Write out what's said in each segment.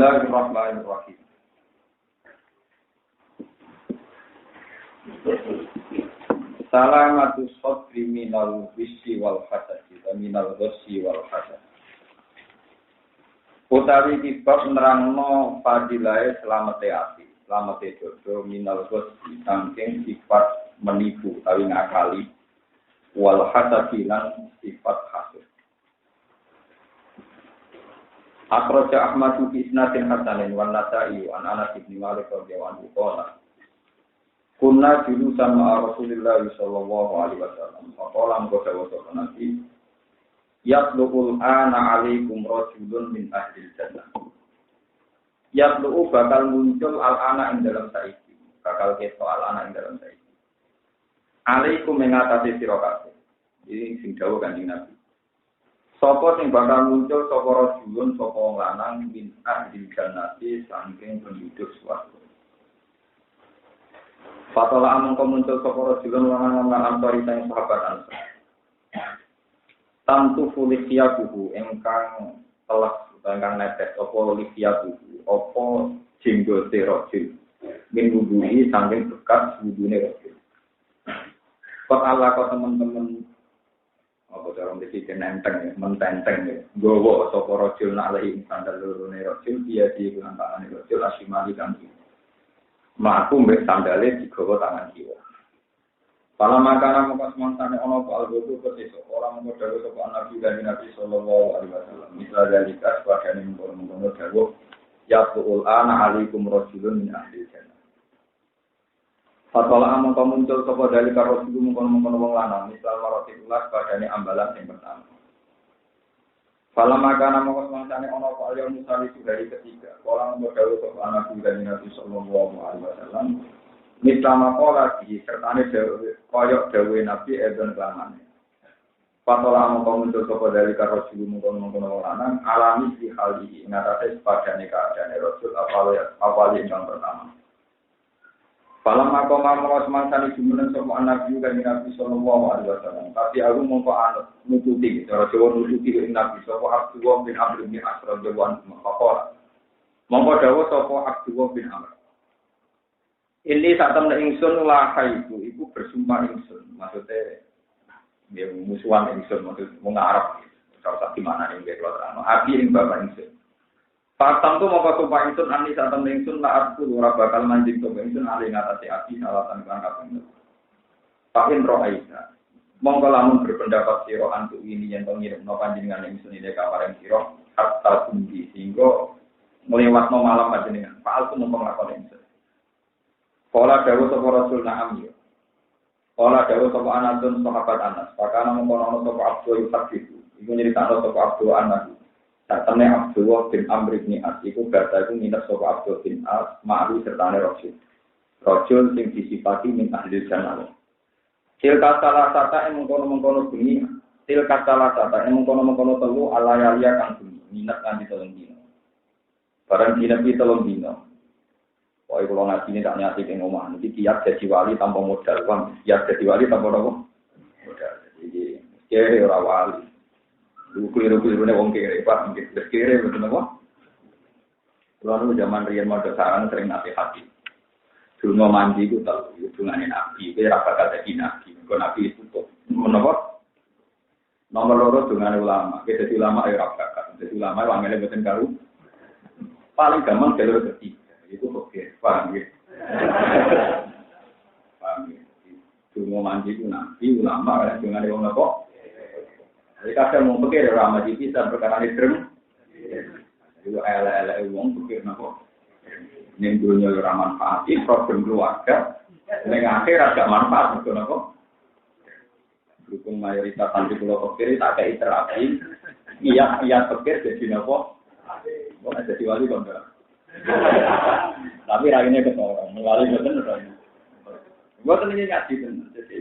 Bismillahirrahmanirrahim. Salamatus sadri minal wissi wal hasadi wa minal ghassi wal hasad. Utawi kibab nerangno fadilahe slamete ati, slamete dodo minal ghassi saking sifat menipu utawi ngakali wal hasadi lan sifat hasud. Akhraja Ahmad bi isnadin hasanin wa Nasa'i an Anas bin Malik radhiyallahu anhu qala kunna julusan ma'a Rasulillah sallallahu alaihi wasallam faqala mengkodawa nabi yatlu'ul ana 'alaikum rajulun min ahli jannah yatlu'u bakal muncul al-ana ing dalam saiki bakal keto al-ana ing dalam saiki 'alaikum mengatasi sira kabeh iki sing dawuh Kanjeng Nabi. Sapa sing bakal muncul sapa rajulun sapa wong lanang min ahli jannati saking penduduk swarga. Fatola amung muncul sapa rajulun lanang ansori sang sahabat Ansor. Tantu fulihiyabuhu engkang telah engkang netes apa lihiyabuhu apa jenggote rajul. Min wuduhi saking bekas wudune rajul. Kok Allah kok teman-teman apa cara mesti nenteng mententeng gowo sapa rajul nalih sandal lorone rajul dia di tangane rajul asimali kan maku mbek sandale digawa tangan kiwa pala makana moko semontane ana apa algojo kesesuk ora mung dawuh sapa Nabi dan Nabi sallallahu alaihi wasallam misal dari kas padane mung dawuh ya qul ana alaikum rajulun min ahli jannah. Fatwala amang muncul sapa dari karo suku mungkon-mungkon wong lanang misal marotikulah badane ambalan sing pertama. Fala makana mongko semangsane ana apa ayo misali dari ketiga. Kala mongko dawuh sapa anak dan Nabi sallallahu alaihi wasallam. Mitama pola di sertane dawuh koyok dawuh Nabi eden klamane. Fatwala amang muncul sapa dari karo suku mungkon-mungkon wong lanang alami di hal iki ngatasi padane keadaan Rasul awal yang pertama. Falam maka mau semangsani jumeneng sapa Nabi kan Nabi sallallahu alaihi wasallam. Tapi aku mongko anut nututi cara Jawa nututi Nabi sapa Abdullah bin Amr bin As radhiyallahu anhu maqala. Mongko dawuh sapa Abdullah bin Amr. Ini sak temne ingsun lahaiku iku bersumpah ingsun. Maksudnya dia musuhan ingsun maksud wong Arab. Ora usah dimana ning kula terang. Abi ing bapak ingsun. Patam tu maka sumpah ingsun ani sak temne ingsun la aku ora bakal manjing to ingsun ali ngatasi api salatan kang kaping. Pakin roh aisa. Monggo lamun berpendapat sira antu ini yen pengirimno panjenengan ingsun ide kaparing sira hatta tumbi sehingga melewatno malam panjenengan. Faal tu monggo lakon ingsun. Kala dawuh sapa Rasul na'am ya. Kala dawuh sapa Anasun sahabat Anas. Pakana monggo ana sapa Abdul Fakih. Iku nyritakno sapa Abdul Anas. Satene Abdullah bin Amr bin As iku bahasa iku minat sapa Abdul bin As ma'ru sertane Rasul. Rasul sing disifati min ahli jannah. Tilka salah sata mengkono-mengkono bunyi. Tilka salah sata mengkono-mengkono telu alayalia kang bunyi. Minat kan ditolong dino. Barang dinabi tolong dino. Pokoke kula ngaji ini tak nyati ing omah. Iki kiat dadi wali tanpa modal uang. Kiat dadi wali tanpa modal. Jadi kere ora wali. Keliru-kelirune wong kere, Pak, nggih kere betul apa? Lalu zaman riyen modal sarang sering nasihati. Dungo mandi ku tau, dungane nabi, kowe ora bakal dadi nabi. Kok nabi itu kok menapa? Nomor loro dungane ulama, kowe dadi ulama ora bakal. Dadi ulama wangene mboten karo. Paling gampang jalur ketiga, itu oke, paham nggih. Paham nggih. Dungo mandi ku nabi, ulama ora dungane wong napa? Jadi kadang mau pikir ramah jadi bisa perkara hidup. Jadi ala uang pikir napa. Ning dunya ora manfaat, problem keluarga. Ning akhirat gak manfaat betul napa. Dukung mayoritas santri kula pikir tak kei terapi. Iya pikir jadi napa. Kok jadi wali kok enggak. Tapi raine ketara, wali boten ora. Boten iki ngaji tenan. Jadi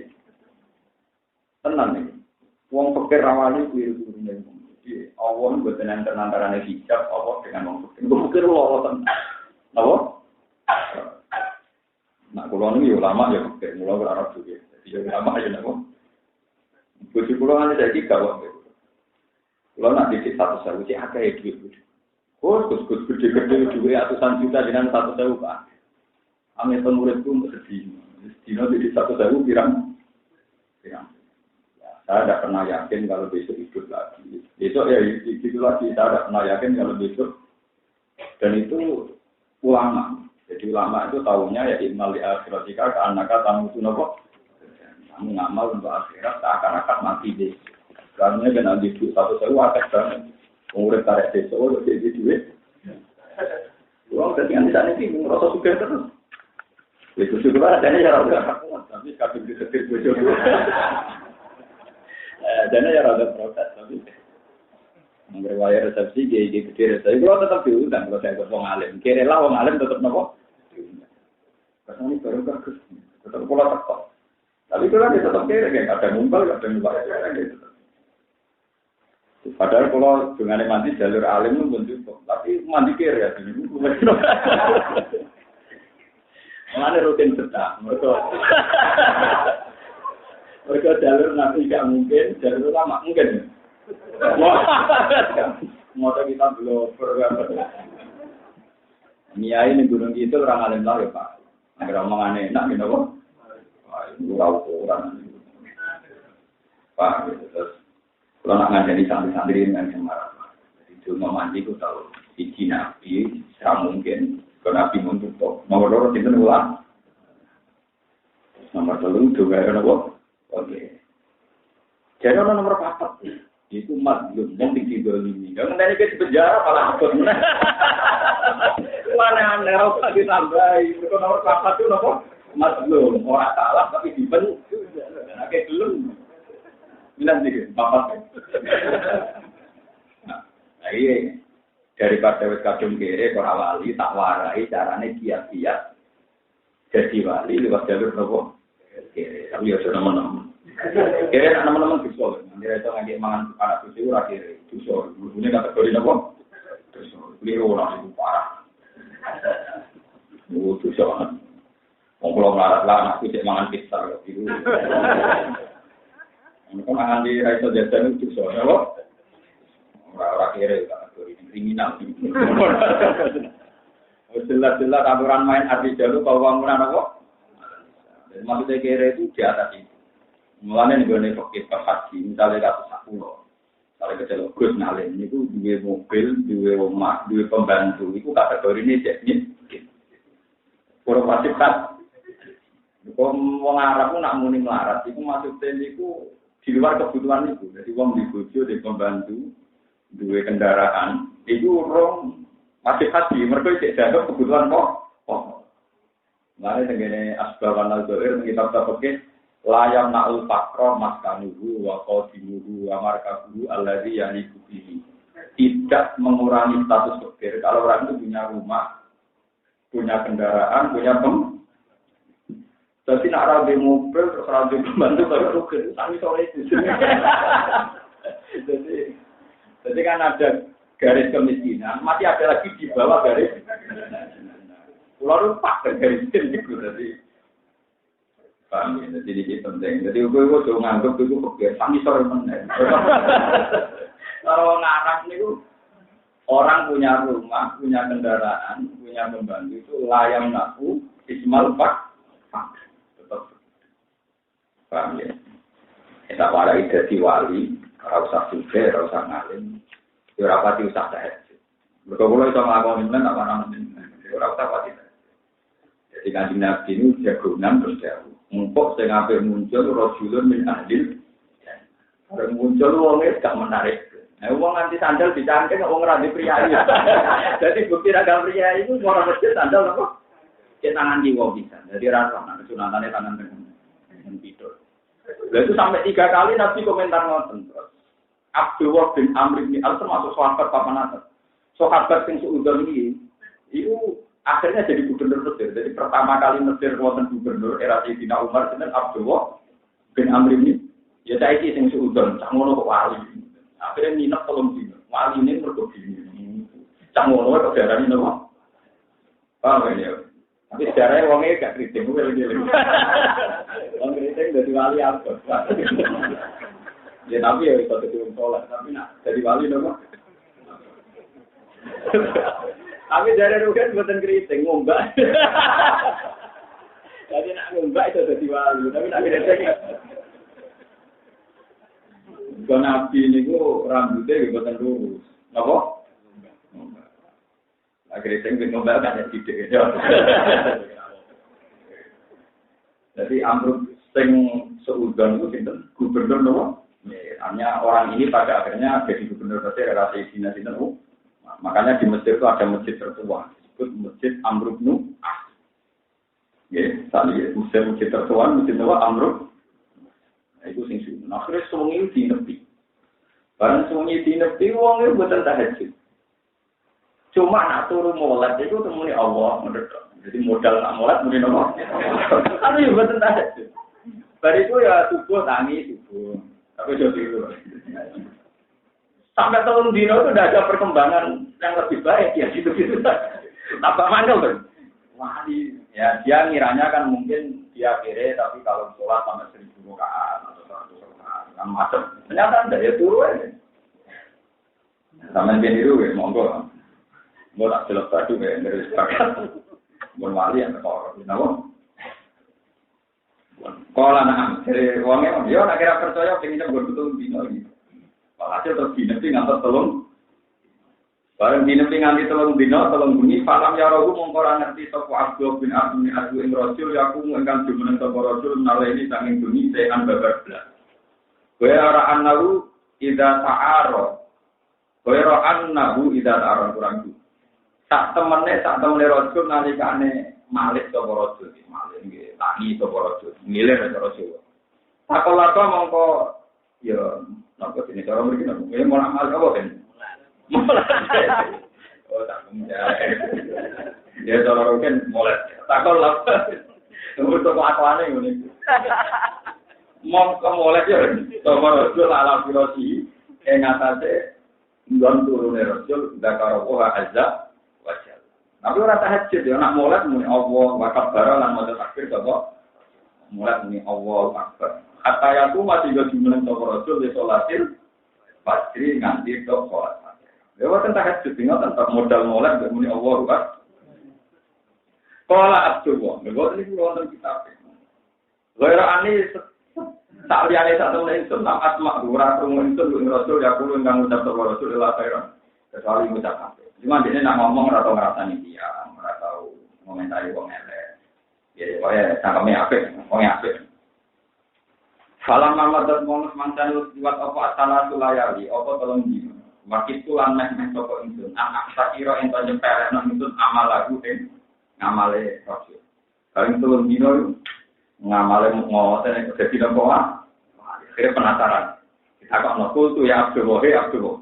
tenang iki. Wong pikir rawani kuwi-kuwi Jadi Allah mboten enten antarane hijab Allah dengan wong pikir. Wong pikir loro tenan. Napa? Nah, kula niku yo lama ya pikir, mula ora arep juga. Jadi yo lama ya napa. Bojo kula ngene saiki gak wae. Kula nak dicek satu sewu sik akeh dhuwit. Oh, Gus gede-gede duwe ratusan juta dengan 100.000 Pak. Ame pengurusku sedih. Dino jadi 100.000 pirang. Ya, saya tidak pernah yakin kalau besok hidup lagi. Besok ya itu lagi, saya tidak pernah yakin kalau besok. Dan itu ulama. Jadi ulama itu tahunya ya innal akhiratika ka annaka tamutu napa. Kamu ngamal untuk akhirat seakan-akan mati deh. Karena kan ada duit 100.000 akeh banget. Urip karek desa kok jadi duit. Wong dadi antane iki ngrasa sugih terus. Itu sudah ada ya ora tapi kadung disetir bojo. Dana ya rada protes tapi mengerwaya resepsi gede resepsi kalau tetap diundang kalau saya ke wong alim kira lah wong alim tetap nopo kesini baru bagus tetap pola tekok tapi kalau dia tetap kira kayak kadang ngumpul gitu padahal kalau dengan mandi jalur alim itu pun cukup tapi mandi kira ya ini mana rutin sedang mereka jalur nanti tidak mungkin, jalur lama mungkin. Mau kita belum program. Niai ini gunung itu orang alim lah ya Pak. Agar omongan enak gitu kok. Itu orang. Pak, terus kalau nak ngajari santri-santri dengan semarang. Jadi cuma mandi itu tahu isi nabi, serah mungkin. Kalau nabi untuk nomor 2 itu ulang. Nomor 3 juga ada kok. Oke. Jadi orang nomor 4 itu mazlum yang digolimi. Yang nanti ke penjara malah akut. Mana harus ditambahi. Itu nomor 4 itu nomor mazlum. Orang salah tapi diben. Oke belum. Bilang dikit, bapak. Nah iya. Daripada wis kadung kere ora wali tak warai carane kiat-kiat. Jadi wali lewat jalur nopo? Kere. Tapi ya sudah menang. Kira teman-teman bisa, nanti itu ngajak mangan anak cucu rakyat bisa. Dulunya kategori apa? Bisa. Keliru orang itu parah. Bisa banget. Kalau melarat lah anak cucu mangan pizza gitu. Kalau mangan di raiso jasa itu bisa, apa? Orang kira kategori kriminal. Jelas-jelas aturan main arti jalur kalau bangunan apa? Maksudnya kira itu di atas itu. Mulanya nih gue haji, misalnya kata 10, misalnya kecil Gus Nalim, itu dua mobil, dua rumah, dua pembantu, itu kategori ini teknis. Kurang pasif kan? Kalau mau Arab pun nak muni melarat, itu maksudnya itu di luar kebutuhan itu. Jadi uang di bojo, di pembantu, dua kendaraan, itu orang masih haji, mereka tidak jaga kebutuhan kok. Mulanya segini asbaban al-doir, kita pakai layam na'ul fakro maskanuhu wa qadimuhu wa markabuhu alladhi yaniku bihi. Tidak mengurangi status fakir. Kalau orang itu punya rumah, punya kendaraan, punya jadi nak rabi mobil, terus rabi pembantu, baru rugi. Tapi sore itu. Jadi kan ada garis kemiskinan, masih ada lagi di bawah garis. Lalu pak garis itu jadi. Jadi ini penting. Jadi gue coba nganggep itu kebiasaan sore meneng. Kalau ngarap itu orang punya rumah, punya kendaraan, punya pembantu itu layang naku ismal pak. Tetap. Paham ya? Kita warai jadi wali, ora usah suge, ora usah ngalim. Ya ora pati usah tahajud. Mergo kula iso nglakoni men apa namanya? Ora usah pati. Jadi Kanjeng Nabi ini jagoan terus jauh. Mumpuk sing ape muncul rajulun min ahlil. Ora muncul wonge gak menarik. Nah wong nganti sandal dicangkeng wong ora di priayi. Jadi bukti raga priayi itu ora mesti sandal apa? Ke tangan kiwa bisa. Jadi rasa nek sunatane tangan dengan tidur. Lah itu sampai 3 kali Nabi komentar ngoten terus. Abdullah bin Amr bin Al termasuk sahabat papan atas. Sahabat sing seudon iki itu akhirnya jadi gubernur Mesir. Jadi pertama kali Mesir wonten gubernur era Sayyidina Umar sinten Abdullah bin Amr bin. Ya saiki sing seudon, cak ngono kok wali. Akhirnya minat 3 dino. Wali ini mergo gini. Cak ngono kok darani nopo? Paham ya? Tapi sejarahnya wongnya gak kritik, gue lagi. Wong kritik dari wali apa? Ya tapi ya itu jadi sholat, tapi nak jadi wali dong. Tapi dari rugen buatan keriting ngombak. Jadi nak ngombak itu jadi wali, tapi nak keriting. Kalau nabi ini ku rambutnya buatan lurus, apa? Nah keriting bin ngombak kan tidak. Jadi Amruk sing seudon itu sinten gubernur nopo? Hanya orang ini pada akhirnya jadi gubernur saja era Sayyidina Sinten. Makanya di Mesir itu ada masjid tertua, disebut Masjid Amruk bin As. Ya, tadi masjid tertua, masjid tua Amruk. Nah, itu sing sunnah. Nah, akhirnya semuanya di nepi. Barang semuanya di nepi, uangnya buatan tahajud. Cuma nak turu molat itu temuni Allah menurut. Jadi modal nak molat muni nopo. Kan ya buatan tahajud. Bar itu ya subuh tangi subuh. Tapi jadi itu. Sampai tahun dino itu sudah ada perkembangan yang lebih baik ya gitu-gitu. Tambah mangkel kan. Wah, ya dia ngiranya kan mungkin dia kere tapi kalau sholat sampai 1000 rakaat atau 100 rakaat kan macam. Ternyata ada ya turu aja. Sampai biru ya monggo. Mau tak jelas baju ya dari sekarang. Bon wali yang kau, kenapa? Kalau anak dari uangnya, dia nak kira percaya pengen betul dino ini. Hasil terus dinasti ngantar telung. Bareng dinasti nganti telung dino, telung bunyi. Falam ya rohu mongkora ngerti toko Abdul bin Abdul bin Rasul. Ya aku mengengkang jumeneng toko Rasul. Nala ini sanging bunyi sehan babar belas. Kue araan nahu ida ta'aro. Kue araan nahu ida ta'aro kurang itu. Tak temennya Rasul nalikane malik toko Rasul. Malik ini tani toko Rasul. Milir toko Rasul. Tak kalau mongko ya. Nampak ini cara mereka nak, ini mau amal apa kan? Oh tak menjadi. Dia cara mungkin mulai. Tak kau lapar. Untuk kelakuannya ini. Mau kemulai je. Toko Rasul ala filosofi. Engatase don turun Rasul. Dakaroboha azza wajal. Tapi orang tahajud dia nak mulai muni Allah wakaf barang dan mata takbir toko. Mulai muni Allah akbar. Kata yang tu masih gak jumlah toko Rasul di sholatil pasti nganti tok sholat. Lewat tentang tahajud, tentang modal mulai bermuni Allah kan. Kalau Abdullah, lewat ini puluhan kitab. Lewat ini tak liane satu itu nak asma dua ratus itu Rasul ya puluh yang ucap toko Rasul adalah khairan. Kecuali ucap apa? Cuma dia nak ngomong atau ngerasani dia, atau komentari wong elek. Jadi pokoknya cangkemnya apa? Falam mamadat mongus mantan liwat apa asana sulayali apa tolong dino. Waktu itu lan meh toko ingsun. Anak sakira ento nyepelek nang ingsun amal lagu ngamale Rasul. Paling tolong dino ngamale ngoten dadi napa wae. Akhire penasaran. Kita kok nopo tu ya Abdul.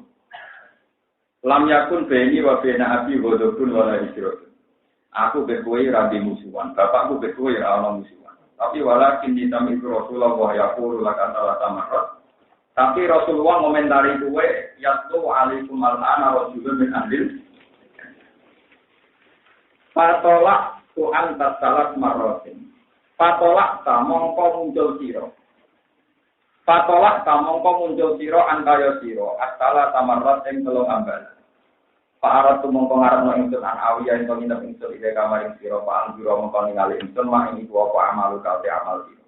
Lam yakun beni wa bena abi wadukun wala hijrah. Aku berkuwi rabi musuhan. Bapakku berkuwi ra ono musuhan. Tapi walakin ditami Rasulullah wa yaqulu laka tamarrat. Tapi Rasulullah komentari kuwe yatlu alaikum al-ana rasulun min ahlil. Fatolak tu'an tasalat marratin. Fatolak ta mongko muncul sira antaya sira asala tamarrat ing telung ambal. Pak Arab tu mengpengaruhi ingsun an awiyah yang menginap ingsun ide kamar ing sira Pak Anjuro mengkon ningali ingsun mak ing iku apa amal kate amal sira.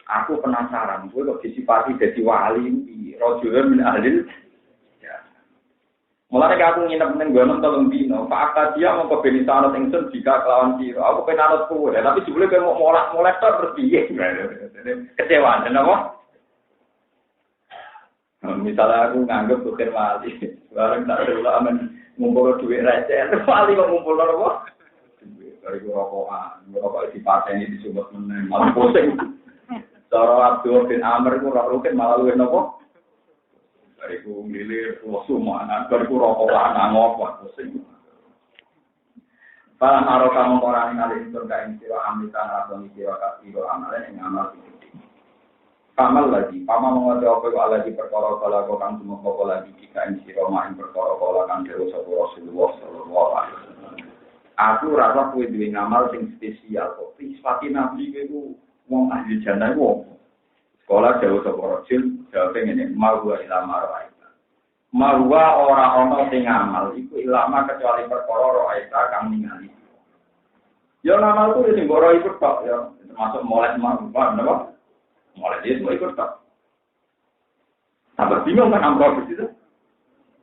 Aku penasaran kowe kok disipati dadi wali iki rajulun min ahlil. Ya. Mulane aku nginep ning gono telung dino, Pak Akadia mengko ben sanad ingsun jika kelawan sira. Aku penanut kowe, tapi jebule kowe mau molek terus piye? Kecewa, napa? Misalnya aku nganggep bukan wali, bareng tak ulama ngumpul duit receh, wali kok ngumpul apa? Dari rokok di partai ini disebut meneng, malah pusing. Cara Abdul bin Amr itu rokok malah luwih nopo? Dari ku ngilir, semua anak, dari ku rokok anak ngopot, pusing. Para naruh kamu orang yang itu kain siro amitan atau siro kasiro amalan yang amal itu. Kamal lagi, paman mengerti apa lagi perkara kala kang semua kok lagi jika ing sira main perkara kala kang dewe sapa Rasulullah sallallahu alaihi wasallam. Aku rasa kuwi duwe ngamal sing spesial kok. Sifat nabi iku wong ahli jannah wong. Sekolah dewe sapa Rasul, jawabe ngene, mau wa ila marwaita. Marwa ora ana sing ngamal iku ilama kecuali perkara roaita kang ningali. Ya ngamal ku sing ora ikut tok ya, termasuk molek marwa napa? Molek itu ikut tok. Tambah bingung kan amro begitu.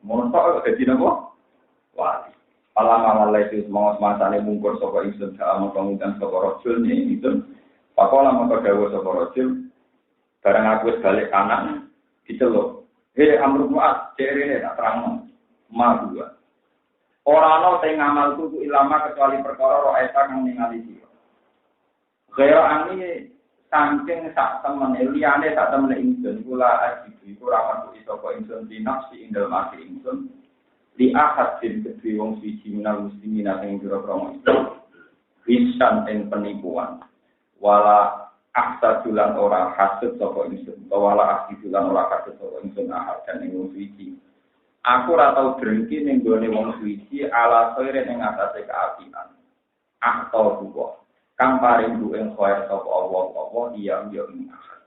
Montok dadi napa? Wah. Alama walai itu semangat-semangatane mungkur saka ingsun sama pengundang saka rajul ni itu. Pakola maka dawuh saka rajul barang aku wis balik kanan diceluk. Amruk muat cerene tak terangno. Madua. Ora ana sing ngamalku ku ilama kecuali perkara roaita kang ningali sira. Kaya ani saking sak temene liyane sak temene ingsun kula ajibu iku ora metu saka ingsun dinafsi ing dalem ati ingsun. Di akad din kedhi wong siji minal muslimin sing kira-kira wisan ing penipuan wala aksadulan ora hasud saka ingsun wala aksadulan ora hasud saka ingsun ahad dan ing wong siji aku ora tau drengki ning gone wong siji ala sore ning atase kaapian atau duwa kang paring duwe kaya sapa Allah iya ing ahad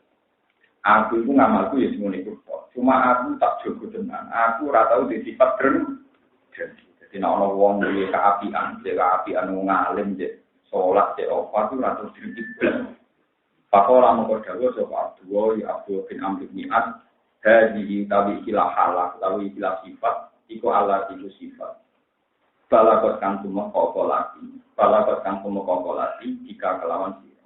aku iku ngamalku ya semono iku cuma aku tak jogo tenan aku ora tau disifat dreng. Jadi nek ana wong duwe kaapian wong alim je salat je apa itu ora terus dibel. Pakola moko dawuh sapa Abdul ya Abdul bin Amr bin As hadhihi tabi ilah halak tawi ilah sifat iku Allah iku sifat. Balakot kang tumeka lagi jika kelawan sira.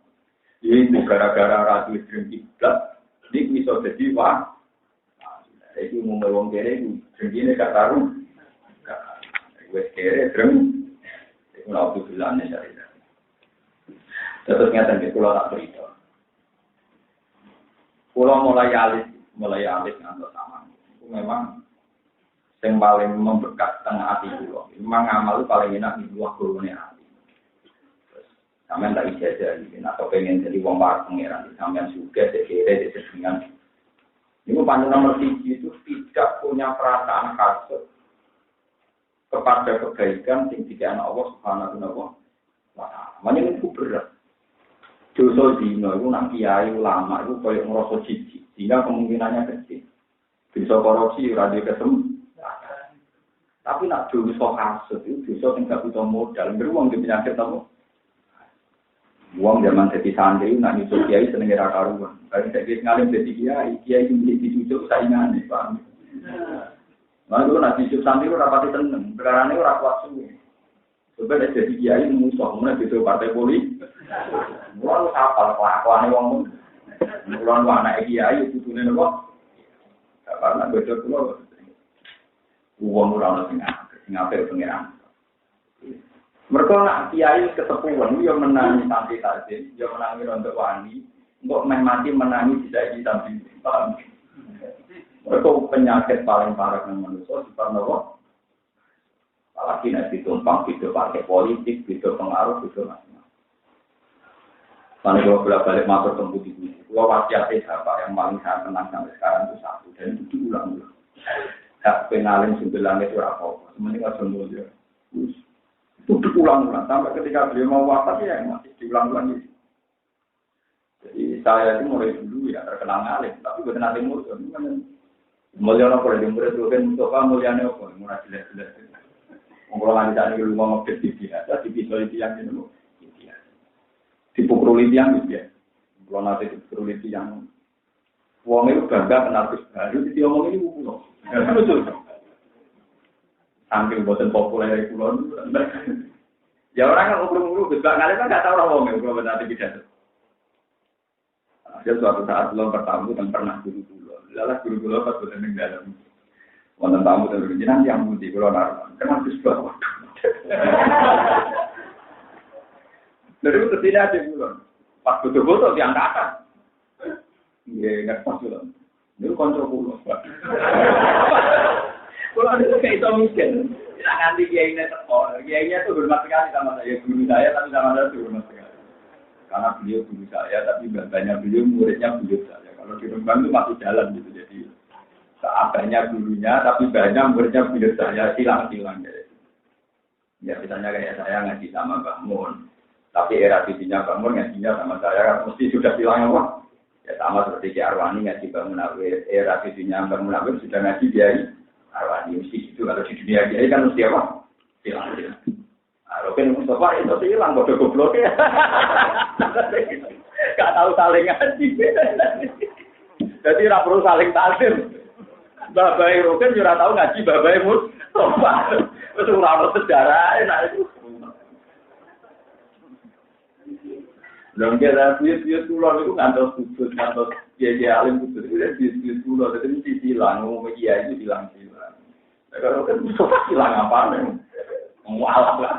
Iki gara-gara ratu drengki blas dik iso dadi wah. Iki umum wong kere iki drengkine gak taruh. Wes kere dreng iku ora bilane cari. Terus ngeten iki kula tak cerita. Kula mulai alis ngantos samang. Itu memang yang paling membekas tengah hati kula. Memang amal paling enak di luar gurune hati. Sampeyan tak ijazah iki atau pengen jadi wong parek pangeran sampeyan juga sekere dengan. Ini panjang nomor 3 itu tidak punya perasaan hasud kepada kebaikan yang dikatakan Allah Subhanahu wa taala. Makanya itu berat. Dosa dino itu nak kiai ulama itu koyo ngrasa jijik, sehingga kemungkinannya kecil. Dosa korupsi ora ketemu. Tapi nak dosa hasud itu dosa sing gak butuh modal, beruang di penyakit apa? Uang zaman jadi santri nak nyusul kiai seneng ra karuan. Bagi saya ngalim jadi kiai ini dicucuk saingane, paham. Lalu nanti cucu santri itu rapati tenang, perkara ini orang kuat semua. Sebenarnya jadi kiai musuh, kemudian itu partai politik. Mulai kapal kelakuan wong, mulai anak kiai itu tulen wong. Karena betul pulau, uang orang singapura pengiran. Mereka nak kiai ketepuan, dia menangi santri tadi, dia menangi untuk wani, untuk mati menangi tidak di samping. Mereka penyakit paling parah yang manusia di Parnawa. Apalagi nanti tumpang video partai politik, video pengaruh, video macam-macam. Karena kalau bolak-balik masuk tempat ini, kalau wasiatnya siapa yang paling saya tenang sampai sekarang itu satu dan itu diulang-ulang. Hak penalin sembilan itu apa? Sebenarnya nggak sembuh dia. Itu diulang-ulang sampai ketika beliau mau wafat ya masih diulang-ulang. Jadi saya itu mulai dulu ya terkenal ngalim, tapi bukan nanti musuh. Mulia apa yang murid itu kan untuk kamu mulia apa murah jelas-jelas. Kalau nanti tadi lu mau ngepet di biasa, di pisau yang ini lu, dipukul yang gitu ya. Kalau nanti dipukul yang, uang itu bangga kenal terus baru, dia ngomong ini pukul. Betul. Samping bosan populer dari pulau. Ya orang kan ngobrol-ngobrol, besok kali kan nggak tahu orang ngomong kalau nanti pidato. Ada suatu saat belum bertamu dan pernah guru-guru. Lalu guru-guru pas bosan di dalam. Wonten tamu dan berjalan yang putih kalau naruh. Kenapa disebut? Dari itu tidak ada bulan. Pas foto-foto diangkatkan. Iya, nggak pas bulan. Itu kontrol pulau. Kalau ada itu kayak itu miskin. Nanti kiainya terpol. Kiainya itu hormat sekali sama saya. Guru saya tapi sama saya itu hormat sekali. Karena beliau guru saya, tapi banyak beliau muridnya beliau saya. Kalau di Rembang itu masih jalan gitu. Jadi seabanya gurunya, tapi banyak muridnya beliau saya silang-silang. Ya misalnya kayak saya ngaji sama Mbak Mun. Tapi era visinya Mbak Mun ngajinya sama saya kan mesti sudah silang apa? Ya sama seperti Ki Arwani ngaji Mbak Munawir. Era visinya Mbak Munawir sudah ngaji Kiai Arwani mesti itu kalau di dunia dia kan mesti apa? Hilang. Kalau kan Mustafa itu hilang bodoh goblok ya. Gak tahu saling ngaji. Jadi tidak perlu saling takdir. Babai Roken juga tahu ngaji Babai Mustafa. Terus orang sejarah enak itu. Dan kita bius pulau itu ngantos khusus, ngantos dia alim khusus itu dia bius pulau. Jadi mesti hilang, ngomong dia itu hilang. Kalau kan Mustafa hilang apa nih? Mualaf lah.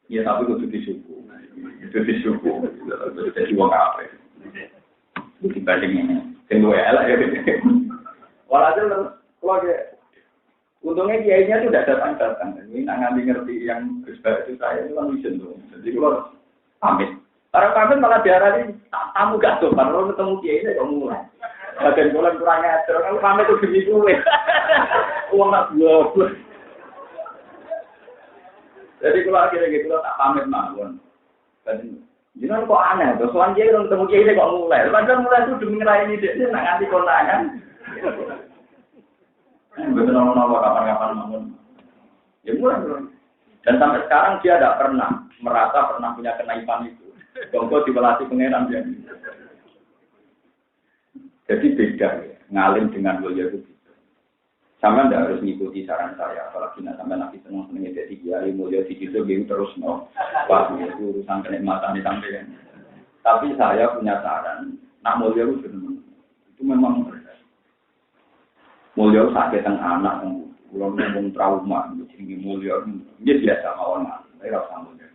Ya tapi itu disyukur. Itu disyukur. Jadi uang apa? Itu dibanding ini. Tunggu ya lah ya. Walhasil keluarga. Untungnya kiainya itu tidak datang. Ini nggak ngerti yang berbeda itu saya itu kan vision tuh. Jadi kalau pamit. Para pamit malah diarani tamu gak sopan. Kalau ketemu kiainya kok mulai. Bagian bulan kurang ajar. Kalau pamit itu demi gue. Uang nggak buat. Jadi kalau akhirnya gitu tak pamit mawon. Jangan kok aneh. Terus soalnya dia ketemu kiainya kok mulai. Padahal mulai itu demi ngelain ide dia nak nganti kondangan. Betul nama kapan-kapan bangun. Ya mulai. Dan sampai sekarang dia tidak pernah merasa pernah punya kenaikan itu. Bongko dibelasih pengenan dia. Jadi beda ya. Ngalim dengan mulia itu. Sama tidak harus mengikuti saran saya. Apalagi sampai nanti senang-senang jadi kiai mulia di situ gitu terus no. Wah itu urusan kenikmatan di samping. Tapi saya punya saran. Nak mulia itu memang mulia sakit teng anak, ulang ngomong trauma, jadi mulia dia biasa mawon, saya rasa mulia.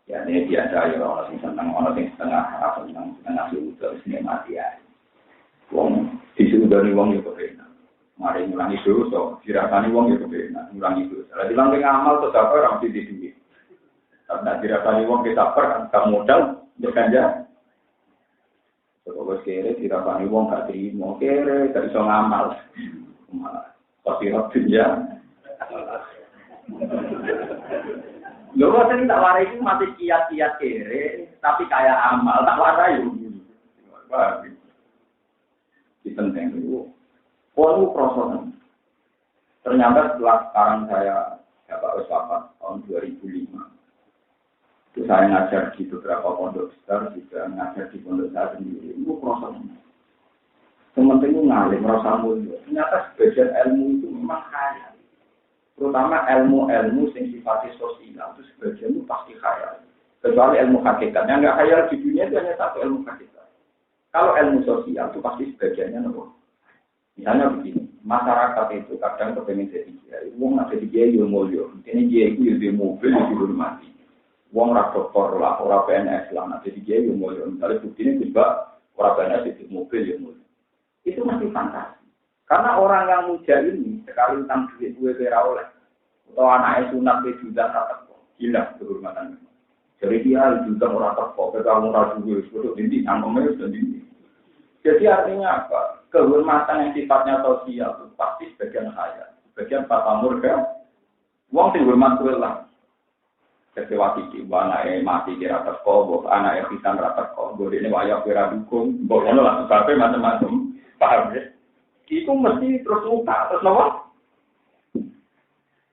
Ya ini biasa ya orang yang setengah apa setengah sudah sini mati ya. Wong disuruh dari wong itu kebenar. Mari ngulangi dulu so, dirasani wong itu kebenar, ngulangi dulu. Kalau bilang amal tetap orang di duit. Karena dirasani wong kita kan modal berkanja. Kalau kere tidak pakai uang gak terima, kere gak bisa ngamal, pasti rapid ya. Lo kan tak warai itu masih kiat-kiat kere, tapi kayak amal tak warai itu. Di penting itu, itu proses. Ternyata setelah sekarang saya dapat wafat tahun 2005. Saya ngajar di beberapa pondok besar, juga ngajar di pondok saya sendiri. Itu prosesnya. Sementara itu ngalim, rasa mulia. Ternyata sebagian ilmu itu memang kaya. Terutama ilmu-ilmu yang sifatnya sosial, itu sebagian itu pasti kaya. Kecuali ilmu hakikatnya. Nggak kaya di dunia itu hanya satu ilmu hakikat. Kalau ilmu sosial itu pasti sebagiannya nopo. Misalnya begini, masyarakat itu kadang kepengen jadi kiai. Uang nggak jadi kiai, dia mulia. Ini kiai itu dia mobil, dia dihormati. Wong ra dokter lah, ora PNS lah, nanti dia yang mau misalnya buktinya juga ora PNS itu mobil yang mulai. Itu masih fantasi. Karena orang yang muda ini sekali tentang duit gue kira oleh, atau anaknya sunat juga rata gila kehormatan. Jadi dia juga orang terpok, kalau orang juga sudah tinggi, angkongnya sudah tinggi. Jadi artinya apa? Kehormatan yang sifatnya sosial itu pasti sebagian kaya, sebagian patamur kan. Wong sing hormat kuwi lah. Kecewa iki, anake mati kira teko, anake pisan ra teko, ini wayah kira dukung, ngono lah sebabé macam-macam. Paham ya? Iku mesti terus luka, terus napa?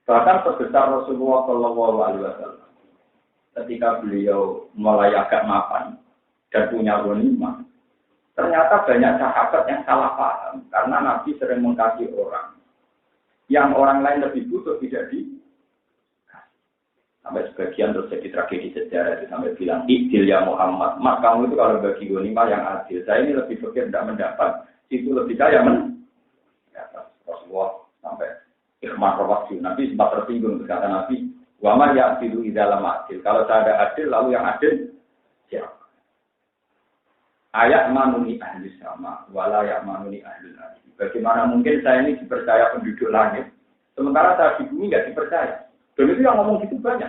Bahkan sebesar Rasulullah sallallahu alaihi wasallam. Ketika beliau mulai agak mapan dan punya ghanimah, ternyata banyak sahabat yang salah paham karena Nabi sering mengkasih orang yang orang lain lebih butuh tidak di sampai sebagian terus jadi tragedi sejarah itu sampai bilang idil ya Muhammad, mak kamu itu kalau bagi ghanimah yang adil, saya ini lebih pikir tidak mendapat, itu lebih kaya Rasulullah sampai ikhmah rawasi, Nabi sempat tersinggung berkata Nabi, wama ya adilu idalam adil, kalau saya ada adil lalu yang adil siapa? Ayat manuni ahli sama, wala ya manuni ahli lagi. Bagaimana mungkin saya ini dipercaya penduduk langit, sementara saya di bumi nggak dipercaya? Dan itu yang ngomong gitu banyak.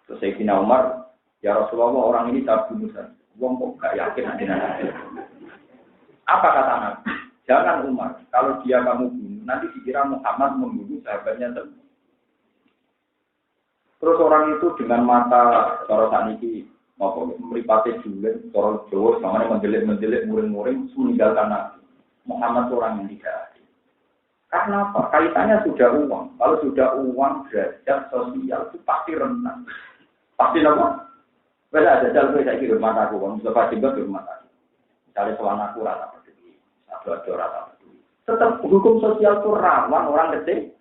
Terus Sayyidina Umar, ya Rasulullah orang ini tak bunuh saja. Wong kok gak yakin ada. Apa kata Nabi? Jangan Umar, kalau dia kamu bunuh, nanti dikira Muhammad membunuh sahabatnya sendiri. Terus orang itu dengan mata sorotan ini Apa mripate julen cara Jawa samane mendelik-mendelik muring-muring meninggalkan Nabi. Muhammad orang yang tidak adil. Karena apa? Kaitannya sudah uang. Kalau sudah uang, derajat sosial itu pasti rentan. Pasti apa? Beda ada jalan saya kira rumah aku, kalau sudah pasti di rumah aku. Misalnya soal aku rata peduli, satu rata peduli. Tetap hukum sosial itu rawan orang kecil.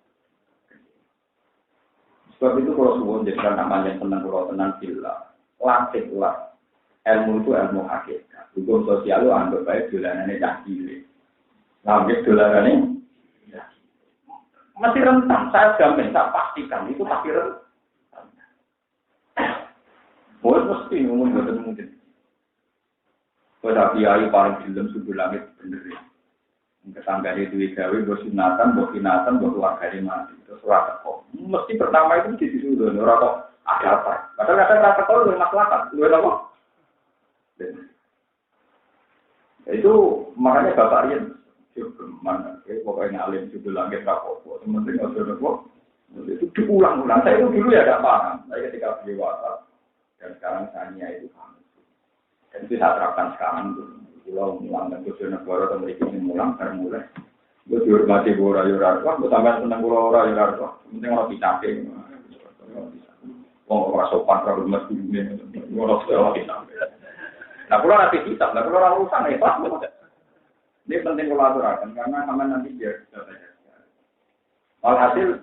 Sebab itu kalau suwon jadi namanya tenang kalau tenang bila latihlah ilmu itu ilmu hakikat. Hukum sosial itu anggap baik dolanannya cahili. Ngambil dolanannya masih rentan. Saya jamin, saya pastikan itu pasti rentan. Boleh mesti ngomong betul mungkin. Pada kiai paling film subuh langit bener ya. Ketangga di duit gawe, bersunatan, keluarga mati. Terus rata kok. Mesti pertama itu di situ dulu, rata ada apa? Kadang-kadang rata kok lebih masyarakat, lebih apa? Itu makanya Bapak Rian juga mana? Pokoknya alim subuh langit rapopo. Sementing ada kok. Itu diulang-ulang. Saya itu dulu ya tidak paham. Saya ketika beli WhatsApp dan sekarang saya itu paham. Dan itu saya terapkan sekarang itu. Kalau mulang dan tujuan negara atau mereka ini mulang, mulai. Gue dihormati gue rayu-rayu, gue tambah seneng gue rayu-rayu. Penting orang dicapek. Orang sopan, orang hormat dunia. Orang dicapek. Nah, kalau nanti kita, kalau orang urusan, ya pas. Ini penting kalau aturakan, karena sama nanti biar walhasil,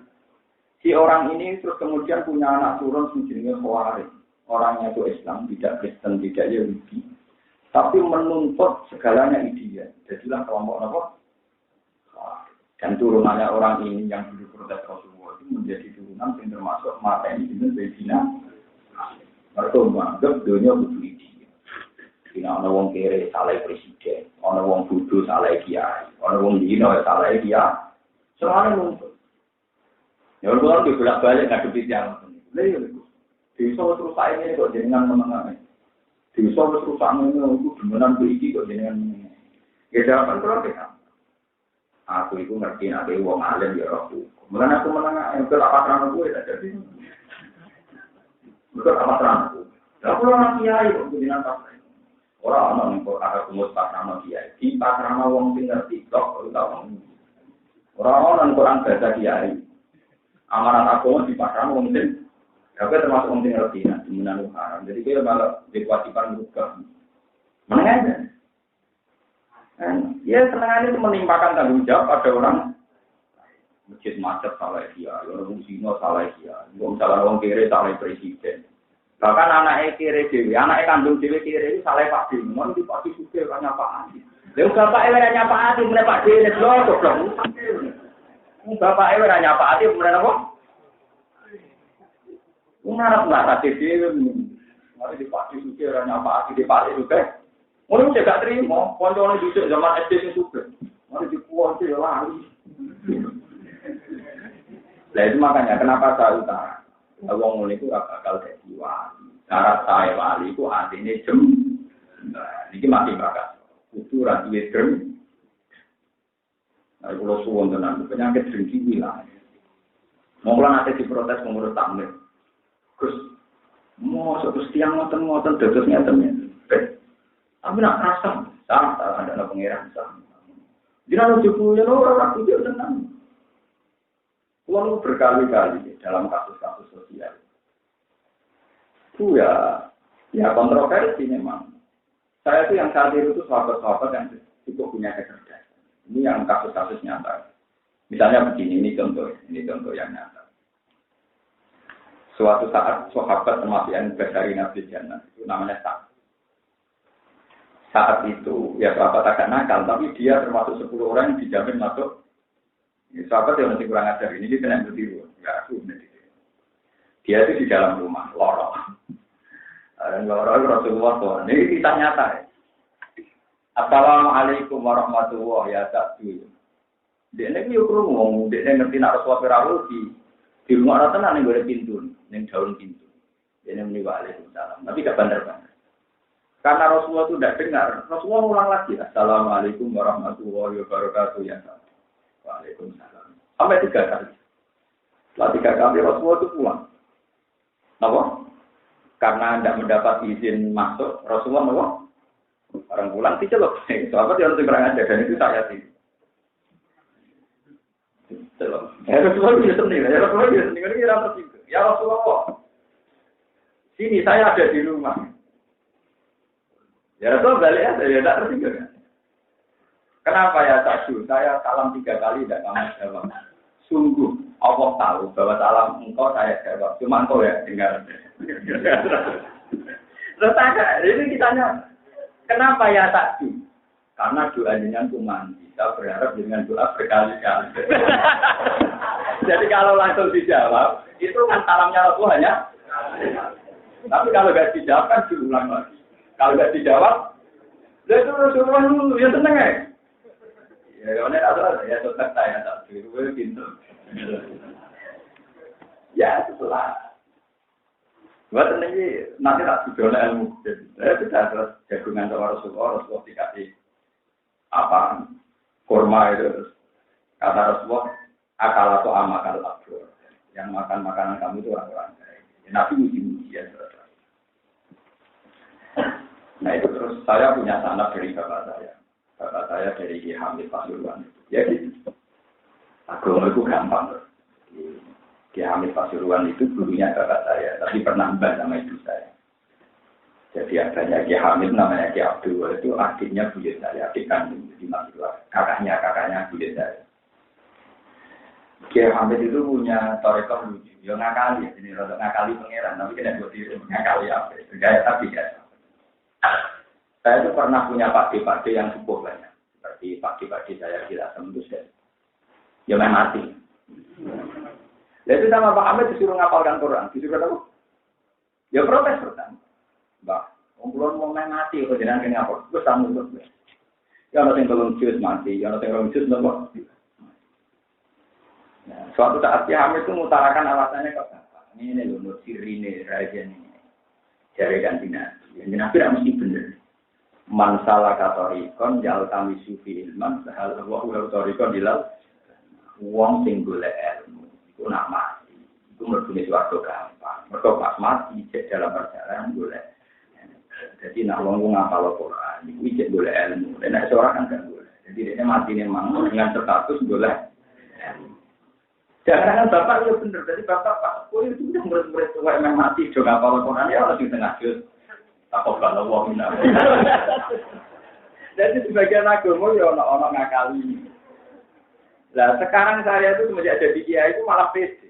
si orang ini terus kemudian punya anak turun sejenis Khawarij. Orangnya itu Islam, tidak Kristen, tidak Yahudi. Tapi menuntut segalanya ideal. Jadilah kelompok apa? Dan turunannya orang ini yang dulu protes Rasulullah itu menjadi turunan yang termasuk mata ini dengan Sayyidina. Mereka menganggap dunia butuh ideal. Tidak ada orang kere salah presiden, ada orang bodoh salah kiai, ada orang dino salah kiai. Semuanya menuntut. Ya orang dibolak balik ngadepi yang ini. Bisa terus saya ini kok jenengan menengah. Bisa terus sama ini aku beneran beli kok jenengan. Ya jawaban terus. Aku itu ngerti nanti uang alim ya aku. Mulanya aku menengah, yang apa terang aku ya jadi. Bukan apa terang aku. Aku orang kiai kok jenengan pas. Orang yang ada kumus pasrama kiai. Di pasrama uang tinggal TikTok kalau tahu. Orang kurang baca kiai. Amanat aku di pasrama uang tinggal. Tapi termasuk orang tinggal di Minang Haram. Jadi dia malah diwajibkan juga. Mana aja? Ya senangannya itu menimpakan tanggung jawab pada orang. Masjid macet salah dia, orang Musino salah dia, salah orang kiri salah presiden. Bahkan anaknya kiri dewi, anaknya kandung dewi kiri itu salah Pak Dewi. Mau di Pak Dewi juga orang nyapaan. Lalu bapak ewe nyapaan, mulai Pak Dewi loh, dong. Bapak ewe nyapaan, mulai apa? Mengarap lah tadi dia, mari dipati juga orang apa di pati juga. Orang juga terima, konconya duduk zaman SD itu juga. Mari dipuas dia lari. Nah itu makanya kenapa saya utara. Wong mulai itu bakal jadi wali. Syarat saya wali itu artinya jem. Nah ini masih bakal. Itu radio jem. Nah kalau suwon tenan penyakit dengki wilayah. Mungkin nanti diprotes pengurus takmir. Terus, mau satu tiang ngoten dadosnya temen. Tapi nak rasa, sama ada pengiran sama. Jangan cukup ya orang itu tenang. Kalau berkali-kali dalam kasus-kasus sosial, itu ya kontroversi memang. Saya itu yang saat itu sahabat-sahabat yang itu punya kecerdasan. Ini yang kasus-kasus nyata. Misalnya begini, ini contoh yang nyata. Suatu saat sahabat termasuk yang dari Nabi Jannah itu namanya Sa'ad. Saat itu ya sahabat agak nakal, tapi dia termasuk 10 orang yang dijamin masuk. Ya, sahabat yang masih kurang ajar ini dia kena bertiru, nggak aku bertiru. Dia itu di dalam rumah lorong. Dan lorong Rasulullah tuh. Ini kita nyata. Ya. Assalamualaikum warahmatullahi wabarakatuh. Dia ini yuk ngomong, dia ngerti nak Rasulullah di rumah orang tenang yang boleh pintu, yang daun pintu. Ini meniwa Waalaikumsalam. Tapi gak bandar-bandar. Karena Rasulullah itu tidak dengar. Rasulullah ulang lagi. Assalamualaikum warahmatullahi wabarakatuh. Ya, Waalaikumsalam. Sampai 3 kali. Setelah 3 kali Rasulullah itu pulang. Apa? karena tidak mendapat izin masuk, Rasulullah nopo orang pulang diceluk. Sahabat yang kurang aja dan itu saya sih. Celuk. Ya Rasulullah dia sendiri, ya Rasulullah. Sini saya ada di rumah. Ya Rasul balik aja, ya tidak tersinggung. Kenapa ya Sadu? Saya salam 3 kali tidak kamu jawab. Sungguh Allah tahu bahwa salam engkau saya jawab. Cuma engkau ya dengar. Terus tanya, ini kitanya, kenapa ya Sadu? Karena doa dengan kuman. Kita berharap dengan doa berkali-kali. Jadi kalau langsung dijawab, itu kan salamnya Rasul hanya. Tapi kalau nggak dijawab kan diulang lagi. Kalau nggak dijawab, itu Rasulullah dulu, ya seneng ya. Ya, ini adalah ya tetap saya tak dulu pintu. Ya setelah, buat ini nanti tak sudah ilmu. Saya bisa terus jagungan sama Rasulullah dikasih apa kurma itu. Kata Rasulullah, akal atau amakal abdur. Yang makan makanan kamu itu orang-orang baik. Nabi uji-uji ya. Nah itu terus saya punya sanad dari bapak saya. Bapak saya dari Ki Hamid Pasuruan. Ya gitu. Agama itu gampang. Ki Hamid Pasuruan itu gurunya bapak saya. Tapi pernah mbak sama ibu saya. Jadi adanya Ki Hamid namanya Ki Abdul. Itu adiknya buyut saya. Adik kandung. Jadi masih kakaknya buyut saya. Ki Hamid itu punya toreko lucu. Ya ngakali. Jadi untuk ngakali pangeran. Tapi kena buat diri ngakali apa. Gaya tapi ya. Saya itu pernah punya pakde-pakde yang cukup banyak. Seperti pakde-pakde saya tidak tembus ya. Ya main mati. Lalu sama Pak Ahmed disuruh ngapalkan Quran. Disuruh apa? Ya protes pertama. Mbak, belum mau main mati. Kalau jangan kena ngapal. Terus tamu terus. Ya ada yang belum jus mati. Ya ada yang belum jus nopo. Suatu saat si Hamid itu mengutarakan alasannya ke Bapak. Ini loh, sirine raja ini. Jari ganti nabi. Yang nabi tidak mesti benar. Man salah katorikon jal kami sufi ilman sehal wa katorikon dilal wong sing golek ilmu iku nak mati iku mlebu swarga gampang mergo pas mati cek dalam perjalanan golek jadi nak wong ngapal Quran iku cek golek ilmu nek ora kan gak golek jadi dia mati memang dengan status golek jangan bapak itu bener jadi bapak kuliah itu murid-murid tua yang mati do ngapal Quran ya harus di tengah juz takut kalau wong ini. Jadi sebagian agama ya orang ngakali. Nah sekarang saya itu semenjak jadi kiai itu malah pede.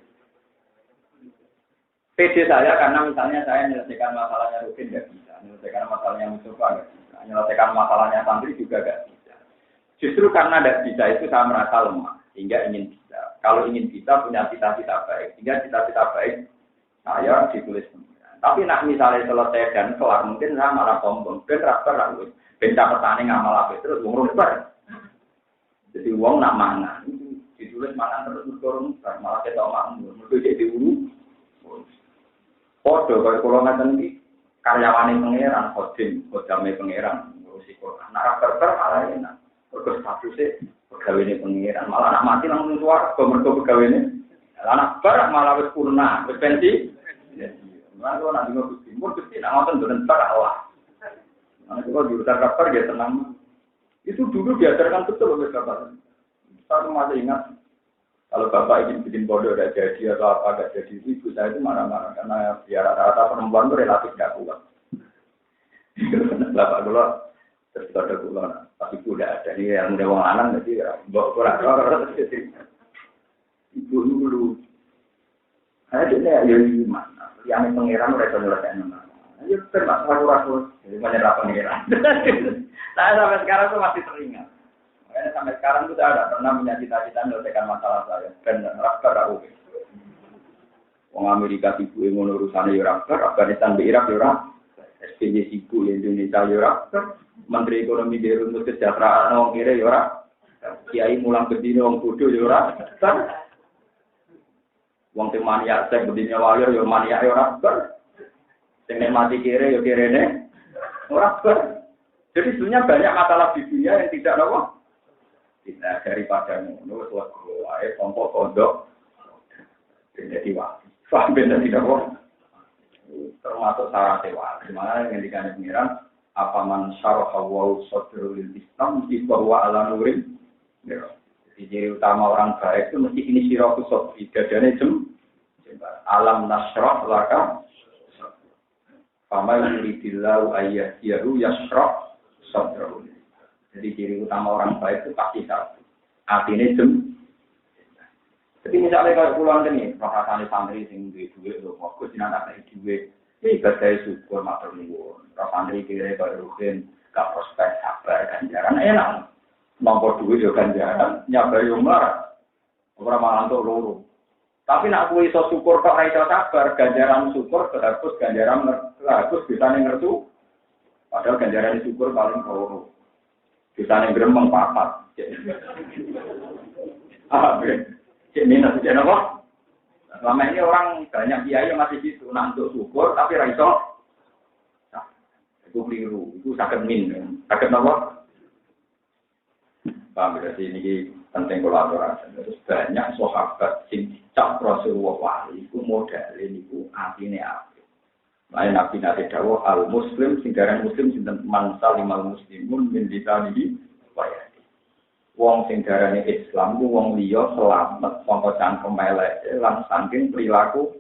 Pede saya karena misalnya saya menyelesaikan masalahnya Rukin nggak bisa, menyelesaikan masalahnya Mustafa nggak bisa, menyelesaikan masalahnya santri juga nggak bisa. Justru karena nggak bisa itu saya merasa lemah, sehingga ingin bisa. Kalau ingin bisa punya cita-cita baik, sehingga cita-cita baik saya ditulis. Tapi nak misalnya selesai dan kelar, mungkin saya malah sombong. Ben rakter aku, ben catatan ngamal apa terus wong rumbar. Jadi wong nak mangan, ditulis mangan terus turun, malah kita makmur. Mergo jadi uru. Podo kalau kula ngaten iki karyawane pangeran, kodame pangeran, ngurusi Quran. Nak rakter malah enak. Mergo statuse pegawene pangeran, malah nak mati langsung swarga mergo pegawene. Anak bar malah wis purna, wis pensi. Lalu nanti Gusti nak ngoten mboten bar Allah. Nanti kalau diutar kabar dia tenang. Itu dulu diajarkan betul oleh bapak. Saya masih ingat kalau bapak ingin bikin bodoh tidak jadi atau apa tidak jadi ibu saya itu marah-marah karena biar rata-rata perempuan itu relatif tidak kuat. Bapak dulu terus ada gula, tapi udah ada nih yang udah wong lanang jadi bawa kurang jadi ibu dulu. Ada ya gimana? Yang pengiran udah selesai nama. Ayo termasuk rasul, jadi menyerah pengiran. Saya sampai sekarang tuh masih teringat. Makanya sampai sekarang tuh saya tidak pernah punya cita-cita menyelesaikan masalah saya. Dan rakter aku. Wong Amerika ibu yang urusannya rakter, Afghanistan di Irak Irak, SPJ ibu Indonesia Irak, Menteri Ekonomi di Rumus Kesejahteraan Wong Kira Irak, Kiai Mulang Bedino Wong Kudu Irak, Wong sing maniak sing bedine wayo yo maniak ora ber. Sing mati kere yo kerene ora ber. Jadi sebenarnya banyak masalah di dunia yang tidak nopo. Tidak daripada ngono wis wae kelompok pondok jadi wah. Paham ben tidak nopo. termasuk syarat wali. Mana yang dikatakan pengiran apa man syaraha wa sadrul Islam mesti bahwa ala nurin. Jadi ciri utama orang baik itu mesti ini siraku sodri dadane alam nasrah laka. Fama yuridillahu ayyahdiyahu yasrah sadrahu. Jadi ciri utama orang baik itu pasti satu. Atine Jadi misalnya kalau pulang ini, perasaan santri sing duwe lho, kok jeneng tak duwe. Iki badhe syukur matur nuwun. Santri kire karo rugen gak prospek sabar ganjaran enak. Nampa duwe yo ganjaran, nyabar yo marah. Ora mangantuk loro. Tapi nak kuwi iso syukur kok ora iso sabar, ganjaran syukur terus ganjaran terus bisane ngertu. Padahal ganjaran syukur paling loro. Bisane gremeng papat. Ini nanti apa? Selama ini orang banyak kiai yang masih gitu, nak untuk syukur tapi ora iso. Nah, itu keliru, itu sakit min, sakit apa? Paham berarti ini penting kolaborasi. Terus banyak sahabat sing dicap Rasulullah wali iku modal niku atine apik. Lain Nabi nate dawuh al muslim sing diarani muslim sinten man salimal muslimun min lisanihi wa yadihi. Wong sing diarani Islam ku wong liya selamat saka cangkem elek lan saking perilaku.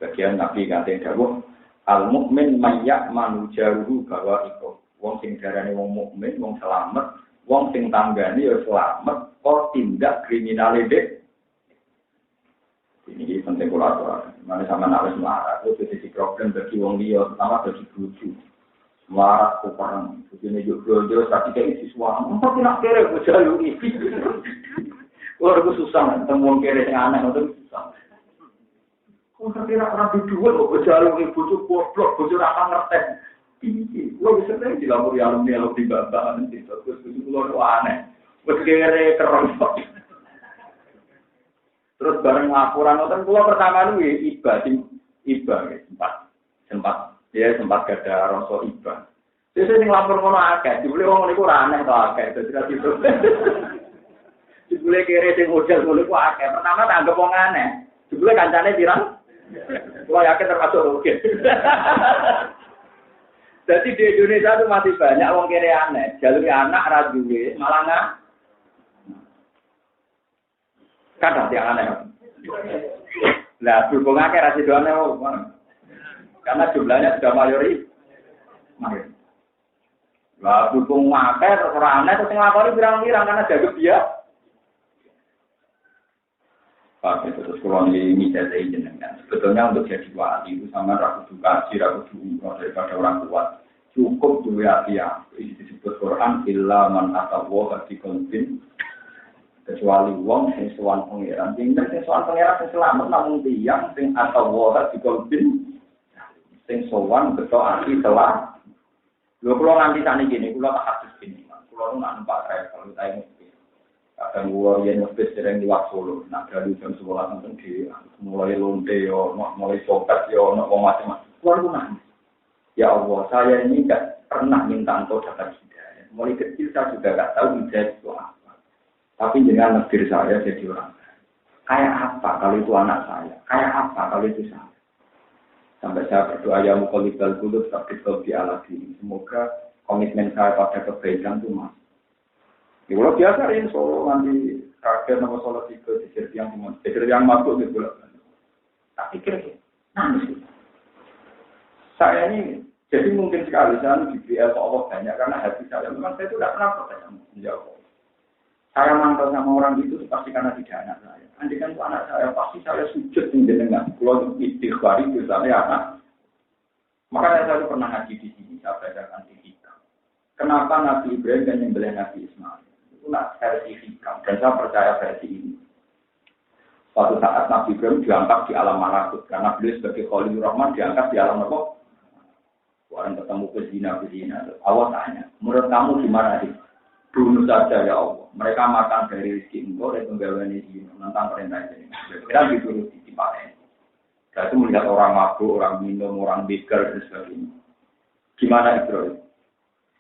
Bagian Nabi nate dawuh al mukmin may ya'manu jaruhu bahwa iku wong sing diarani wong mukmin wong selamat. Wong sing tanggane ya selamat, kok tindak kriminal dek. Ini penting kolaborasi. Mana sama harus marah, itu jadi problem bagi wong liya, pertama bagi bojo. Marah kok orang, begini juga tapi kayak siswa, tapi nak kere bojo lu iki. Orang susah, temu kere yang aneh itu susah. Kok kira orang berdua kok bojo lu iki bojo goblok, bojo ora ngerti. Ini, lo bisa nih dilapor alumni di bapak nanti terus keluar aneh, berkere keren. Terus bareng laporan nonton pulau pertama nih iba sempat gada rasa iba. Terus ini lapor kono akeh, dibeli wong niku ora aneh to akeh dadi itu. Dibeli kere sing model ngono ku akeh. Pertama tak anggap wong aneh. Dibeli kancane pirang? Kulo yakin termasuk oke. Jadi di Indonesia itu masih banyak wong kere aneh, jalur anak ra duwe, malah nggak. Kadang yang aneh. Lah berhubung akeh ra sido aneh karena jumlahnya sudah mayoritas. Lah berhubung akeh terus ora aneh terus nglakoni pirang-pirang karena jago dia. Pak itu terus kalau ini jadi jenengan. Sebetulnya untuk jadi wali itu sama ragu kaji, ragu umroh daripada orang kuat. Cukup dua hati yang disebut Quran illa man atawa hati konfin. Kecuali wong sing sowan pangeran. Tinggal sing sowan pangeran sing selamat namun tiyang sing atawa hati konfin. Sing sowan beto hati telah. Lho kula nganti sakniki gini, kula tak hadis gini. Kula nu nak numpak travel utahe kadang gua yang ngebis sering di Solo, nak dari jam 11 nanti di mulai lonte yo, mulai copet yo, nak macam-macam. Keluar nangis. Ya Allah, saya ini tidak pernah minta engkau dapat hidayah. Mulai kecil saya juga tidak tahu hidayah itu apa. Tapi dengan negeri saya jadi orang. Kayak apa kalau itu anak saya? Kayak apa kalau itu saya? Sampai saya berdoa ya muqallibal qulub tsabbit qalbi ala dini. Semoga komitmen saya pada kebaikan itu masuk. Ya, kalau biasa ini Solo nanti kaget nama Solo 3 di yang masuk di bulan. Tak pikir, nangis. Saya ini, jadi mungkin sekali saya diberi Allah banyak karena hati saya memang saya itu tidak pernah percaya menjawab. Saya mantau sama orang itu pasti karena tidak anak saya. Andai kan itu anak saya pasti saya sujud dengan kalau istighfar itu saya anak. Makanya saya pernah ngaji di sini saya bacakan di kita. Kenapa Nabi Ibrahim dan menyembelih Nabi Ismail? Itulah versi hikam dan saya percaya versi ini. Suatu saat Nabi Ibrahim diangkat di alam malakut karena beliau sebagai Khalilur Rahman diangkat di alam apa? Orang ketemu pezina. Allah tanya, menurut kamu gimana sih? Bunuh saja ya Allah. Mereka makan dari rezeki engkau dan penggawaannya zina tentang perintah ini. Kita dituruti di panen. Saya itu melihat orang mabuk, orang minum, orang begal dan sebagainya. Gimana Ibrahim?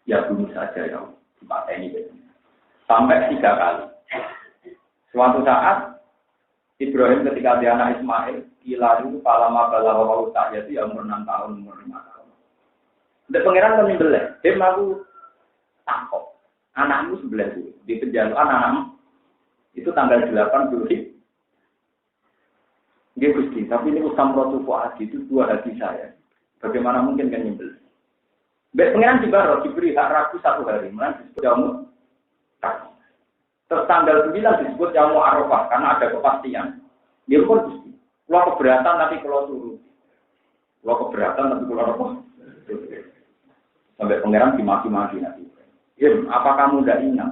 Ya bunuh saja ya Allah. Di panen ini. Sampai 3 kali. Suatu saat Ibrahim ketika dia anak Ismail, kila itu palama bala wau tak ya umur 6 tahun, umur 5 tahun. Ndek pangeran kan nyembelih, dia mau takok. Anakmu sebelah itu, di penjaluan anakmu. Itu tanggal 8 Zulhijjah. Dia Gusti, tapi ini Samratu Fuadi itu dua hati saya. Bagaimana mungkin kan nyembelih? Mbak pangeran Jibaro diberi hak ragu 1 hari, mulai disebut Yaumul Tarwiyah. Terus tanggal 9 disebut Yaumul Arafah karena ada kepastian. Dia pun Gusti, kalau keberatan tapi kalau turun. Kalau keberatan tapi kalau apa? Sampai pangeran dimaki-maki nanti. Apa kamu tidak ingat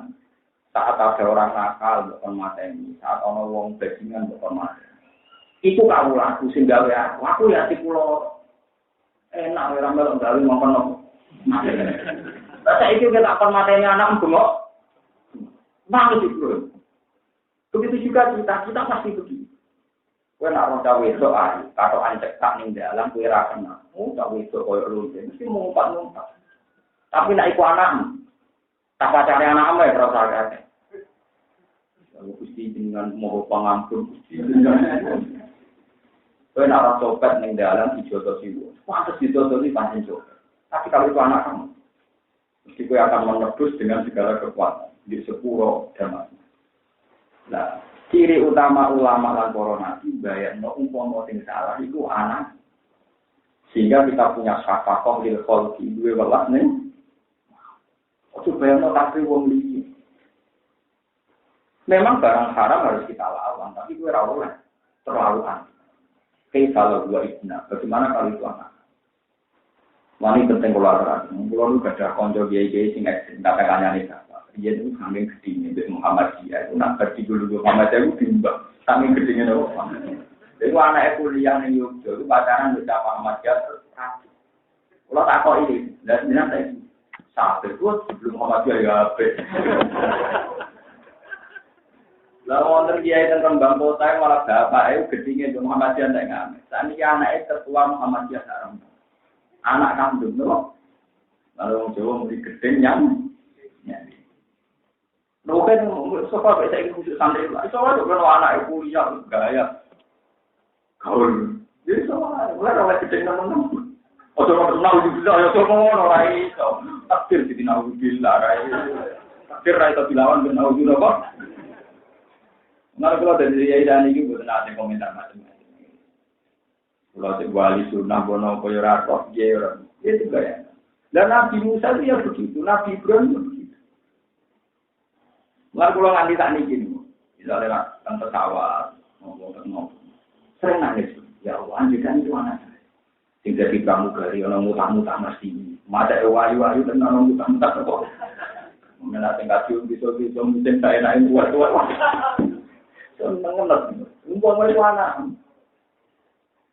saat ada orang nakal bukan mateni, saat orang wong bajingan bukan mateni. Itu kamu laku sehingga aku ya si pulau enak orang melok gawe ngomong mateni. Saya itu kita akan mateni anak bengok. Nangis itu. Begitu juga kita pasti begitu. Kue nak orang cawe itu atau ancek tak ning dalam kue rakena. Cawe itu koyo lunte mesti ngumpat-ngumpat. Tapi nak ikut anakmu. Tak pacare anakmu ya terus agak. Kalau Gusti dengan mohon pangampun Gusti. Kue nak orang copet ning dalam dijotos siwo. Pantes dijotos di pancen copet. Tapi kalau itu anak kamu, mesti kue akan menebus dengan segala kekuatan. Di sepuro damai. Nah, ciri utama ulama lan para nabi bayangno umpama sing salah itu anak. Sehingga kita punya syafaqah lil khalqi duwe welas ning. Ojo bayangno tapi wong liya. Memang barang haram harus kita lawan, tapi kowe ora oleh terlalu anti. Kaifal wa ibna, bagaimana kalau itu anak? Wani penting kula terang. Kula lu gadah kanca kiai-kiai sing ekstrem tak kanyane apa. Dia itu saking gedine mbek Muhammadiyah itu nak berdi dulu Muhammadiyah itu timbang saking gedine lho. Iku anake kuliah ning Yogyakarta itu pacaran mbek Muhammadiyah terus. Kula takok iki, lha jenengan tak sampai ku sebelum Muhammadiyah ya apik. Lah wonten kiai teng Rembang kota malah bapake gedine mbek Muhammadiyah ndak ngamet. Saniki anake tertua Muhammadiyah sareng. Anak kandung lho. Lalu wong Jawa mesti gedeng nyam. Mungkin sofa bisa ikut khusus santri lah. Sofa juga kalau anak ibu kuliah gaya gaul. Jadi sofa mulai rawat gedeng teman-teman. Oh sofa tahu juga ya sofa orang itu takdir jadi tahu bila rai. Takdir rai tapi lawan benar juga kok. Nah kalau dari dia dan ini bukan ada komentar macam-macam. Kalau wali sunnah bono koyoratok dia itu gaya. Dan Nabi Musa dia begitu, Nabi Ibrahim begitu. Lalu kalau nganti tak niki, misalnya kan pesawat, ngomong, sering nangis. Ya Allah, anjirkan itu anak saya. Tidak di pramugari, orang mutah-mutah mesti. Masa wayu-wayu dan orang mutah-mutah kok. Mengenai tingkat cium, bisa-bisa, mungkin saya naik buat-buat. Seneng-seneng, umpam itu anak.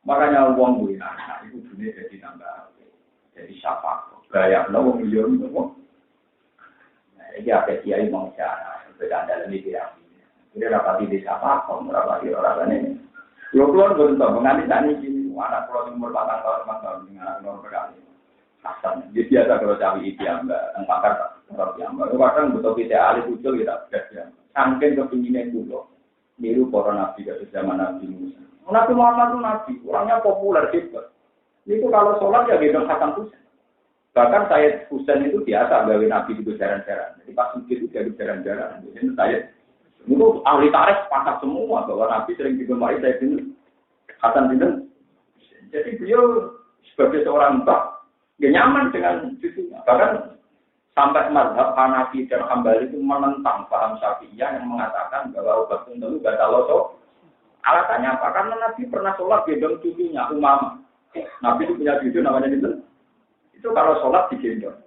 Makanya uang gue anak itu dunia jadi nambah. Jadi siapa? Gaya, no, miliar, no. Nah, ini apa kiai mau cara. Beda dalam ini dia. Ini rapati di siapa? Kamu rapati orang ini. Keluar bentuk menganti tak ini. Anak keluar umur 4 tahun, 5 tahun dengan anak nomor berkali. Hasan. Jadi biasa kalau cawi itu yang engkakar tak yang baru. Kadang betul kita alih ucul kita bekerja. Sangkin kepinginan dulu. Niru para nabi dari zaman Nabi Musa. Nabi Muhammad itu nabi. Orangnya populer hebat. Itu kalau sholat ya gendong Hasan Husain. Bahkan Sayyid Husain itu biasa gawe nabi itu jaran-jaran. Jadi pas sujud itu jadi jaran-jaran. Jadi Sayyid itu ahli tarikh sepakat semua bahwa nabi sering digemari Sayyid bin Hasan bin. Jadi beliau sebagai seorang mbah dia nyaman dengan cucunya. Bahkan sampai mazhab Hanafi dan Hambali itu menentang paham Syafi'iyah yang mengatakan bahwa obat tentu batal loso. Alasannya apa? Karena Nabi pernah sholat gendong cucunya Umamah. Nabi itu punya cucu namanya itu. Itu kalau sholat digendong.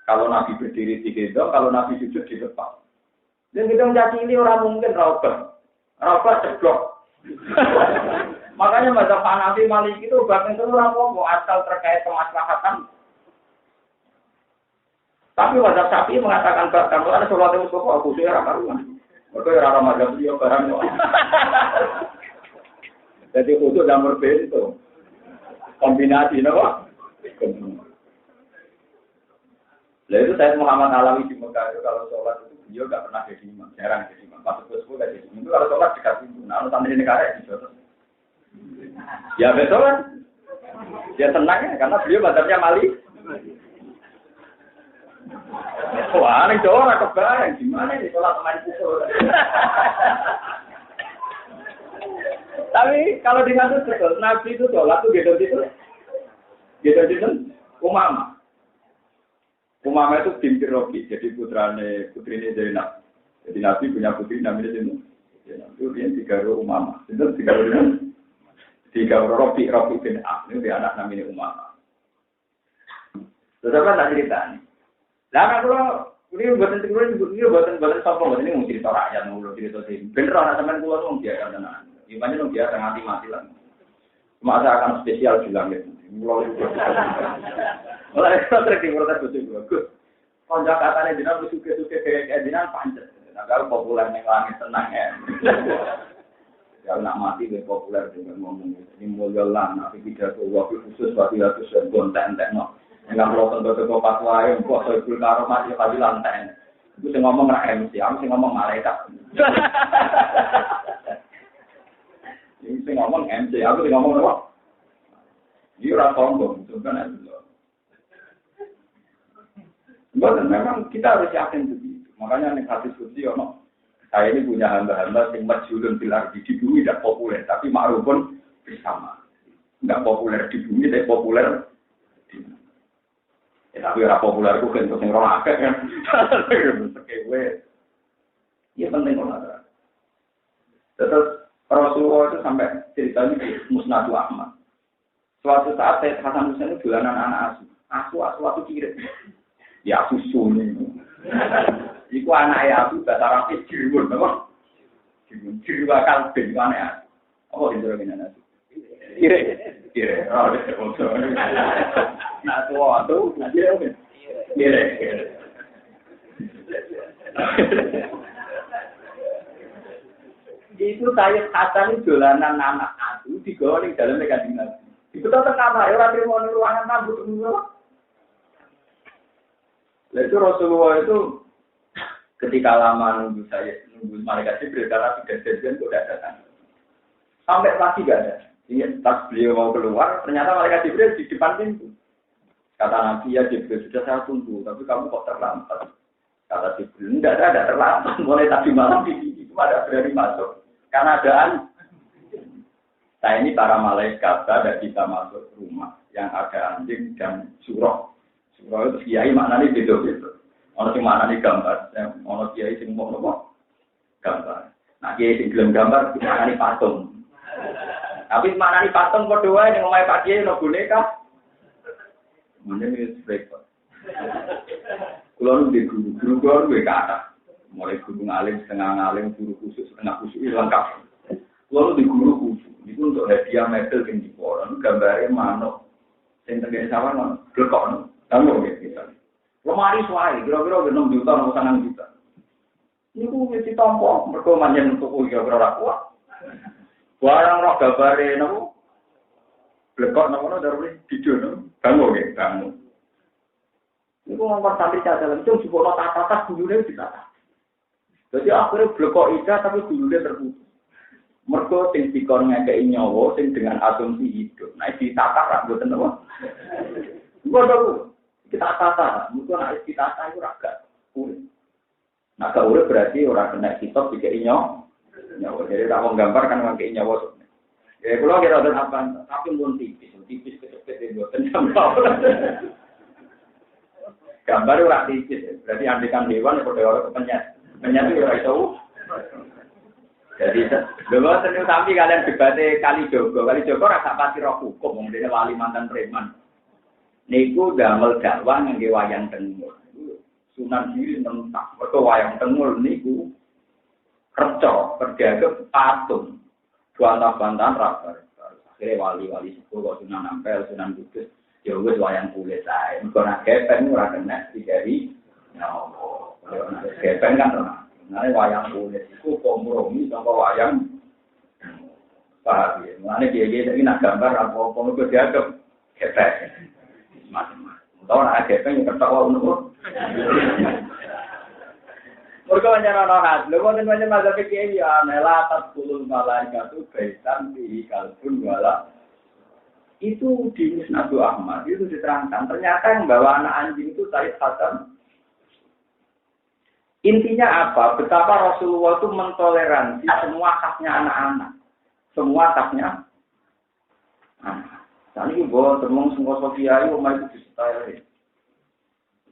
Kalau Nabi berdiri digendong, kalau Nabi sujud di depan. Dan gendong caci ini orang mungkin raubah. Raubah ceblok. Makanya mazhab Hanafi Maliki itu bahkan itu orang ngomong asal terkait kemaslahatan. Tapi mazhab Syafi'i mengatakan bahkan kalau ada sholat yang mustofa, aku sih rakaruan. Mereka rara mazhab dia barang. Jadi untuk nomor bentuk kombinasi, apa? Lalu itu saya Muhammad Alawi di Mekah itu kalau sholat itu beliau nggak pernah jadi imam, jarang jadi imam. Masuk ke sekolah jadi itu kalau sholat dekat pintu. Nah, santri negara itu. Ya betul kan? Dia tenang ya, karena beliau badannya mali. Wah, ini Jawa kebayang gimana nih sholat main pukul. Tapi kalau di kasus betul, Nabi itu sholat tuh gitu Umama. Umama itu binti Robi, jadi putrinya Zainab. Jadi Nabi punya putri namanya Zainab. Itu dia Tigaru Umama. Itu Tigaru Robi bin Ab. Ini dia anak namanya Umama. Terus apa tak cerita nih? Nah kalau ini buatan sombong, ini mau cerita rakyat, mau cerita sih. Bener anak teman gua tuh biasa dan gimana dong biasa mati lah. Cuma saya akan spesial bilang gitu. Mulai terus diprotes betul bagus. Konjak katanya jenang suke-suke kayak jenang pancet. Nah kalau populer nih langit tenang ya. Kalau nak mati lebih populer dengan ngomong ini mulia lah. Nanti tidak tuh waktu khusus waktu itu sudah gontek-gontek no. Enggak perlu tentu-tentu fatwa yang kok soal karo mati pagi lantai. Itu sih ngomong nak MC, aku sih ngomong malaikat. Ini sih ngomong MC, aku sih ngomong apa? Dia orang sombong, sebenarnya itu. Memang kita harus yakin begitu. Makanya nih hadis kursi saya ini punya hamba-hamba yang majulun bilar di bumi tidak populer, tapi ma'rufun bersama. Tidak populer di bumi, tapi populer di bumi. Ya, tapi orang populer itu kan terus yang orang akeh kan. Iya penting olahraga. Terus Rasulullah itu sampai ceritanya di Musnadu Ahmad. Suatu saat Sayyid Hasan Husain itu dolanan anak asuh itu kirim. Ya asuh sunyi. Iku anaknya aku bahasa Arab jirun, apa? Jirun bakal ben aneh. Apa diterangin anak? Kire. Oh, betul. Nah, tua tuh, kire. Itu Sayyid Hasan dolanan anak asuh digawa ning dalem Kanjeng Nabi. Itu tetap apa? Orang terima ruangan rambut semua. Itu Rasulullah itu ketika lama nunggu malaikat Jibril karena sudah janjian sudah datang. Sampai pagi gak ada. Iya, pas beliau mau keluar, ternyata malaikat Jibril di depan pintu. Kata Nabi ya Jibril sudah saya tunggu, tapi kamu kok terlambat. Kata Jibril tidak ada terlambat. Mulai tadi malam di sini itu ada berani masuk. Karena adaan. Nah ini para malaikat tidak bisa masuk rumah yang ada anjing dan surah. Surah itu kiai maknanya beda-beda. Ono sing maknanya gambar, ono kiai sing mau nopo gambar. Nah kiai sing gelem gambar maknanya patung. Tapi maknanya patung padha wae ning omahe Pak Kiai ono boneka. Menene repot. Kulo nu di guru duwe kata. Mulai guru ngalim, setengah ngalim, guru khusus, setengah khusus lengkap. Kulo di guru khusus. Itu untuk hadiah medal yang diporon, gambarnya manuk. Yang tegak sawan, glekon. Kamu gitu. Lemari suai, kira-kira 6 juta, 9 juta. Ini ku mesti tompo, mereka manjan untuk kira-kira kuat. Barang roh gambarnya, glekon, dari video, kamu gitu, kamu. Ini ku ngomong santri dalam, itu juga tata-tata, dulunya ditata. Jadi akhirnya glekon ida, tapi dulunya terputus. Mergo sing dikon ngekeki nyawa sing dengan asumsi hidup. Nah ditata ra mboten apa. Ngono kita tata, mungkin nek kita tata iku ra gak urip. Nah gak urip berarti ora kena kitab dikeki nyawa. Jadi tak nggambar kan ngekeki nyawa. Ya kula kira ada apa, tapi mun tipis kecepet mboten sampai. Gambar ora tipis, berarti andikan dewan padha ora kepenyet. Penyet ora iso. Jadi, lho tentu sampai kalian debatnya Kalijogo rasa pasti roh hukum, kemudian wali mantan preman. Niku damel dakwah ngangge wayang tengul. Sunan diri nentak, mergo wayang tengul niku kerja, berdiagem patung. Bantah-bantahan rabar. Akhirnya wali-wali sepuh kok Sunan Ampel, Sunan Kudus, ya wis wayang kulit ae. Mergo nek gepeng ora kena digari nyawa. Nek gepeng kan tenang. Nah, wayang kulit itu kompromi sama wayang paham ya. Nah, dia ini nak gambar apa-apa itu dianggap gepeng. Macam-macam. Tahu nak gepeng yang ketawa untuk Mergo pancen ana hak. Lho wonten pancen mazhab iki ya nela tasbulul malaikatu baitan di kalbun wala. Itu di Musnad Ahmad itu diterangkan. Ternyata yang bawa anak anjing itu Said Hasan. Intinya apa? Betapa Rasulullah itu mentoleransi semua haknya anak-anak. Semua haknya anak. Saat ini gue termong semua Sofia itu omah itu disetai.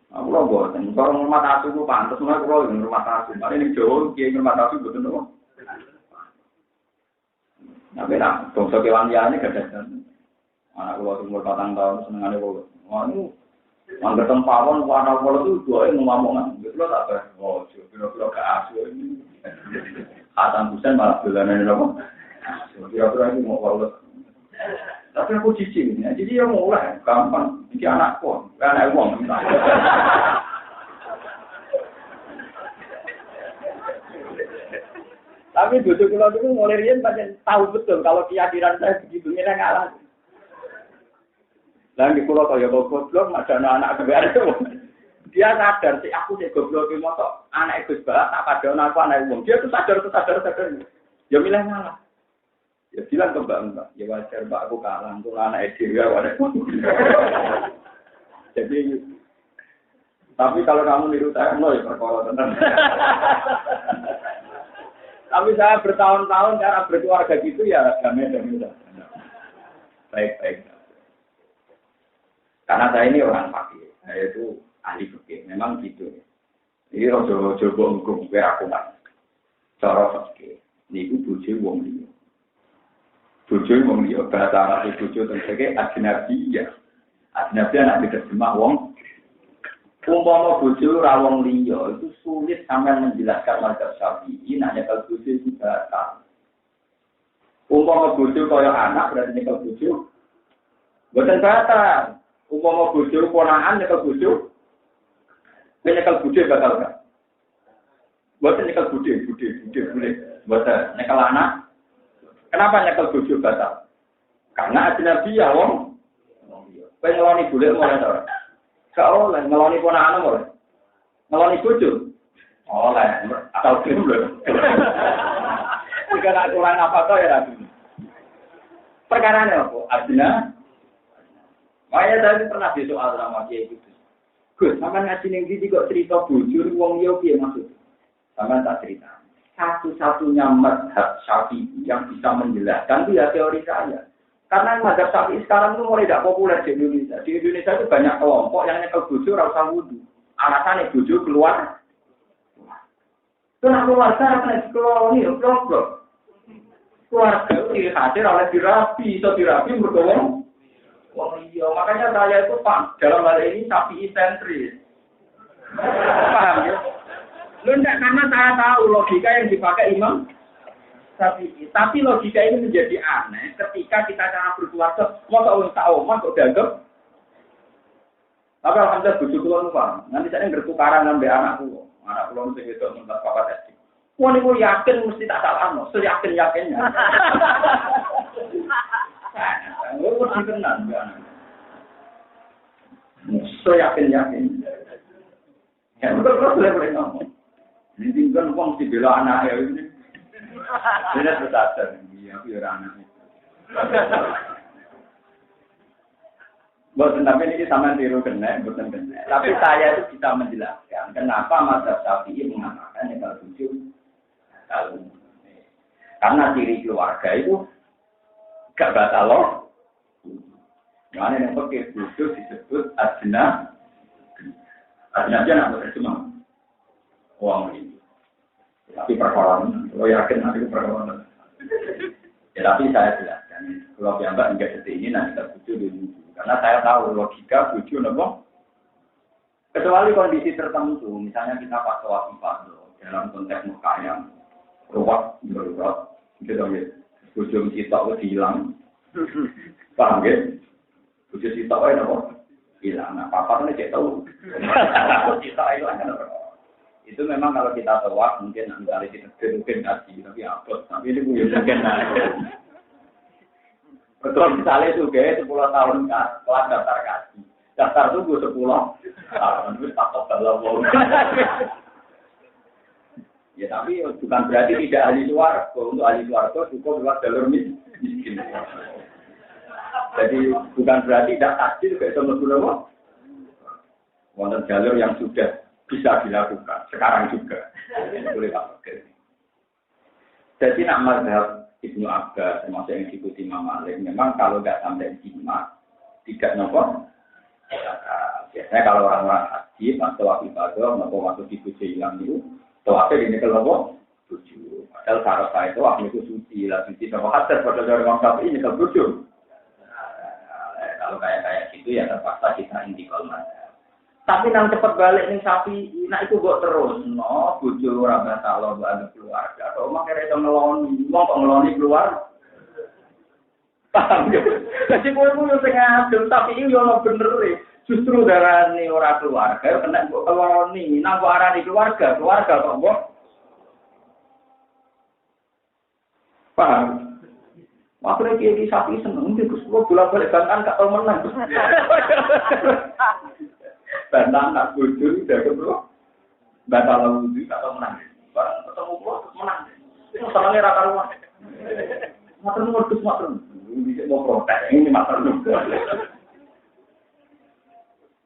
Aku lo boten. Kalau rumah tasu gue pantas, semua aku lo rumah tasu. Mari ini jauh, kiai rumah tasu betul dong. Tapi nak, bangsa kewan liane gak ada. Anak gue umur 4 tahun senengannya gue. Wah ini, angger tempawon warna pola itu dua yang ngomongan. Betul tak ber? Oh, kira-kira gak asu ini. Hasan Husain malah belanan apa? Kira-kira ini mau pola. Tapi aku cicing, ya. Jadi ya mulai gampang. Ini anakku, anak uang. Tapi bodoh kalau itu mulai rian banyak tahu betul kalau keyakinan saya begitu ini ngalah. Dan di pulau kaya goblok, ada anak kebiar itu. Dia sadar sih aku sih goblok di motor, anak Gus Bah, tak ada aku anak uang. Dia tuh sadar. Ya milih ngalah. Ya bilang ke mbak, ya wajar mbak aku kalah, aku anak EDW wadah. Jadi, tapi kalau kamu niru saya, no ya perkara tenang. Tapi saya bertahun-tahun cara berkeluarga gitu ya damai. Baik. Karena saya ini orang fakir, saya itu ahli fikih, memang gitu. Ini rojo bongkong, biar aku nggak. Cara fakir, ini bujuk wong dia. Bujuk wong dia, bahasa Arab itu bujuk terus ajnabiyah. Ajnabiyah nak diterjemah wong. Umpama bujuk rawong liya itu sulit sampai menjelaskan mazhab Syafi'i, nanya kalau bujuk itu batal. Umpama bujuk kaya anak berarti nyekel bujuk, bukan batal. Umpama bujuk ponakan nyekel bujuk, nyekel bujuk batal kan? Bukan nyekel bujuk boleh. Bukan nyekel anak. Kenapa nyekel bujuk batal? Karena ajnabiyah wong. Pengeloni boleh mulai ora. Kau oleh ngeloni ponakan oleh. Ngeloni bujuk. Oleh atau belum. Jika nak kurang apa kau ya ragu. Perkaranya apa? Adina. Makanya saya pernah disoal sama Kiai itu. Gus, sampai ngaji ning ndi kok cerita bujur wong yo piye maksud? Sampai tak cerita. Satu-satunya mazhab Syafi'i yang bisa menjelaskan itu ya teori saya. Karena mazhab Syafi'i sekarang itu mulai tidak populer di Indonesia. Di Indonesia itu banyak kelompok yang nyekel bujur ora usah wudu. Alasannya bujur keluar. Kenapa keluarga akan dikeloni ya blok-blok. Keluarga itu dihadir oleh dirapi, iso dirapi bergowong. Wah iya, makanya saya itu Pak, dalam hal ini Syafi'i sentris. Paham ya? Lu enggak, karena saya tahu logika yang dipakai Imam Syafi'i. Tapi logika ini menjadi aneh ketika kita cara berkeluarga, masa orang tahu, kok dianggap. Tapi alhamdulillah bujuk kulon paham. Nanti saya bertukaran dengan anakku. Anak kulon itu itu mentas papa tadi. Wah ini yakin mesti tak salah, no. Seyakin-yakinnya. Gue mesti tenang, seyakin-yakin. Ya betul boleh ngomong. Ini kan uang si bela anak ya ini. Dia bersadar, iya aku ya anak itu. Bukan tapi ini sama tiru kena, bukan kena. Tapi saya itu bisa menjelaskan kenapa mazhab Syafi'i mengatakan yang kalau tujuh kalau karena ciri keluarga itu gak batal loh. Mana yang pakai tujuh disebut ajna. Ajna aja nak bercuma uang ini. Tapi perkara, lo yakin nanti perkara. Ya tapi saya jelaskan, kalau piyambak hingga detik ini nanti terbujuk dulu. Karena saya tahu logika bujuk nopo. Kecuali kondisi tertentu, misalnya kita fatwa dalam konteks muka yang ruwet, berurat, gitu ya. Bujuk kita itu hilang, paham ya? Bujuk kita itu nopo hilang. Nah, papa kan cek tahu. Kita hilang kan? Itu memang kalau kita tewak mungkin misalnya kita mungkin kasih, tapi apa? Tapi ini mungkin betul misalnya itu kayak 10 tahun kelas daftar kasih. Daftar tunggu 10 tahun, itu tak dalam Ya tapi bukan berarti tidak ahli swarga. Untuk ahli swarga cukup lewat jalur miskin. Jadi bukan berarti tidak adil kayak sama dulu. Wonten jalur yang sudah bisa dilakukan sekarang juga. Ini boleh pakai. Jadi nak mazhab Ibnu Abbas termasuk yang diikuti Imam Malik, memang kalau nggak sampai jima tidak nopo. Biasanya kalau orang-orang haji atau ibadah atau waktu di tujuh hilang itu tawafnya ini kalau tujuh. Padahal syarat saya itu waktu itu suci, lah suci sama hadas pada dari orang kafir ini kalau tujuh. Kalau kayak gitu ya terpaksa kita intikal mazhab. Tapi nang cepat balik ning sapi, nak itu kok terus, no, bojo ora batal mbak keluarga. Kok makere itu ngeloni, wong kok ngeloni keluar. Paham ya? Jadi kowe yo sing adil, tapi iki yo ono bener e. Justru darane ora keluarga, kena kok ngeloni, nang kok arani keluarga kok mbok. Paham? Makanya kiai sapi seneng, terus kok bolak-balik bantan gak tau menang. Bantan nak bodoh udah ketemu, batal wudhu atau menang. Barang ketemu gua menang. Itu senangnya rata rumah. Matern modus matern. Ini mau protes, ini matern.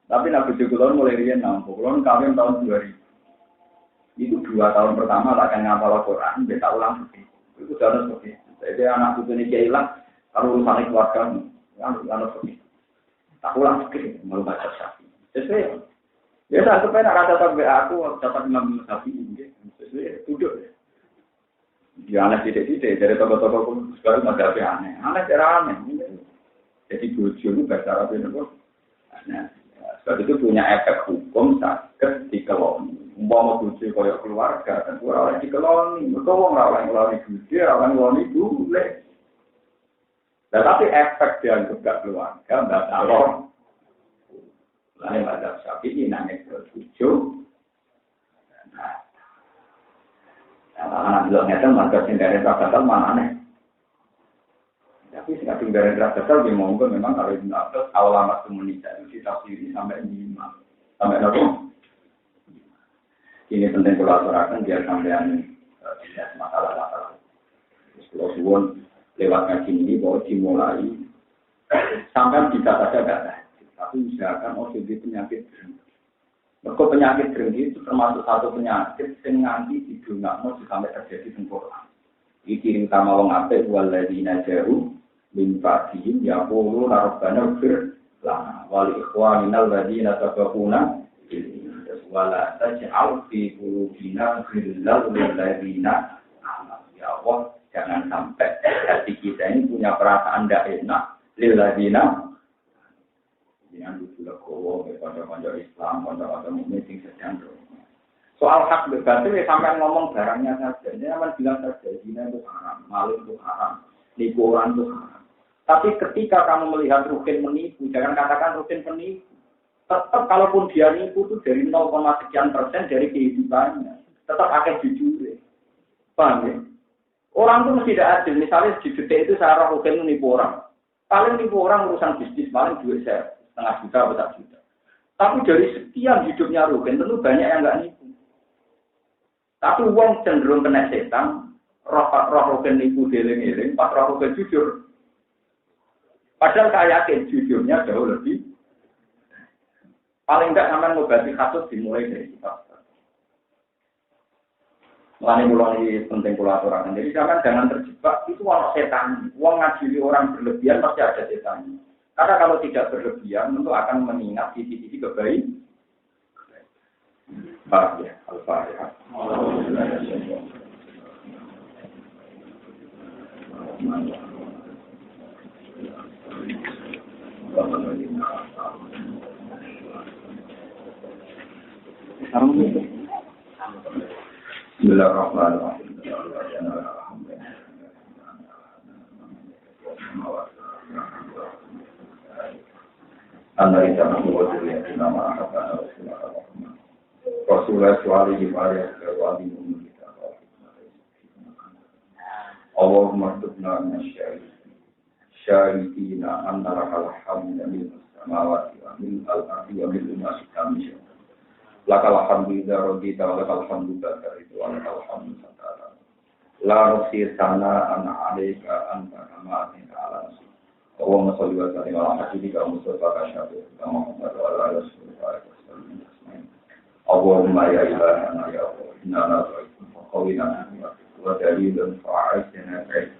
Tapi nak bodoh kulon mulai dia nampung. Kulon kawin tahun 2000. Itu 2 tahun pertama tak akan ngapal Quran, dia tak ulang lagi. Itu sudah seperti. Jadi anak putu ini dia hilang, kalau urusan keluarga, yang seperti. Tak ulang lagi, malu baca sapi. Sesuai. Ya tak sampai nak rasa sampai aku dapat Imam Syafi'i gitu. Sesuai duduk. Dia aneh tidak dari tokoh-tokoh pun sekarang ada aneh. Aneh cara aneh. Jadi bojo itu bahasa Arab itu aneh. Sebab itu punya efek hukum sakit dikeloni. Umpama bojo koyo keluarga kan ora oleh dikeloni. Mergo wong ora oleh ngeloni bojo, ora oleh ngeloni boleh. Tapi efek dianggap gak keluarga batal. Lain mazhab Syafi'i nangis bertujuh. Nah, kalau ngeten mazhab sing dari batal mana aneh. Tapi sing dari batal di monggo memang kalau Ibnu Abbas awal komunitas itu ditafsiri sampai 5. Sampai berapa? Ini penting kalau aturaken biar sampean tidak masalah-masalah. Terus kalau suwun lewat ngaji ini bahwa dimulai sampai bisa saja ada. Tapi usahakan jadi penyakit drengki. Mereka penyakit drengki itu termasuk satu penyakit yang nanti didungakno sampai terjadi tengkorak. Iki kirim sama wong apik waladina jaru min fadhim yaqulu rabbana fir lana wal ikhwanina alladina sabaquna wala taj'al fi qulubina ghillal lil ladina amanu. Ya Allah, jangan sampai hati kita ini punya perasaan tidak enak lil ladina yang dulu pada Islam, pada mukmin yang sedang soal hak berbatil ya sampai ngomong barangnya saja. Ini aman bilang saja, zina itu haram, maling itu haram, nipu orang itu haram. Tapi ketika kamu melihat Rukin menipu, jangan katakan Rukin penipu. Tetap kalaupun dia nipu itu dari 0, sekian persen dari kehidupannya, tetap akan jujur. Paham ya? Orang itu mesti tidak adil. Misalnya di detik itu saya Rukin menipu orang. Paling nipu orang urusan bisnis, paling duit saya. 0,5 juta atau 1 juta. Tapi dari sekian hidupnya Rukin tentu banyak yang enggak nipu. Tapi uang cenderung kena setan, roh Rukin nipu deling-eling, pas roh Rukin jujur. Padahal saya yakin jujurnya jauh lebih. Paling enggak sampai ngobati kasus dimulai dari kita. Mulai penting pula aturan. Jadi jangan terjebak itu orang setan. Uang ngajili orang berlebihan pasti ada setannya. Karena kalau tidak berlebihan, tentu akan mengingat sisi-sisi kebaikan. Baik ya, Al-Fatihah. Bismillahirrahmanirrahim. Anda tidak membuat diri nama apa Rasulullah Sallallahu Alaihi Wasallam Allahumma tubna nasyari syarikina antara hal hamda min samawati wa min al-ardi wa min umasika min Lakal alhamdulillah radita wa lakal alhamdulillah itu wa lakal alhamdulillah. La nusir sana ana alaika anta kama atina ala nafsi. Allahumma shalli wa sallim ala nabiyyika Mustafa kasyafi Muhammad wa ala alihi wa sahbihi. Allahumma ya ilahana ya Allah inna na'udzu qawlina wa dalilun fa'aitana fi.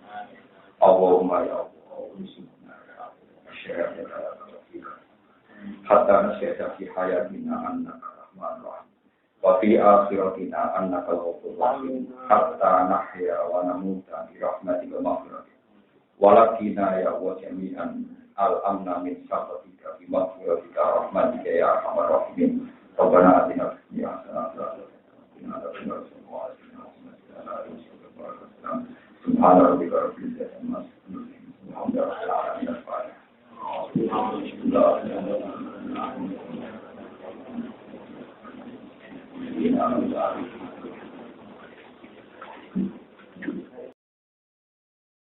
Allahumma ya Allah usulna ya Allah asyhadu an la ilaha illa anta hatta nasyhadu fi hayatina annaka wa fi akhiratina annaka al-ghafurur rahim hatta nahya wa namuta bi rahmatika wa maghfiratik walakina ya wa jami'an al-amna min sakhatika bi maghfiratika rahmatika ya arhamar rahimin rabbana atina fid dunya hasanatan wa qina adzabannar subhana rabbika rabbil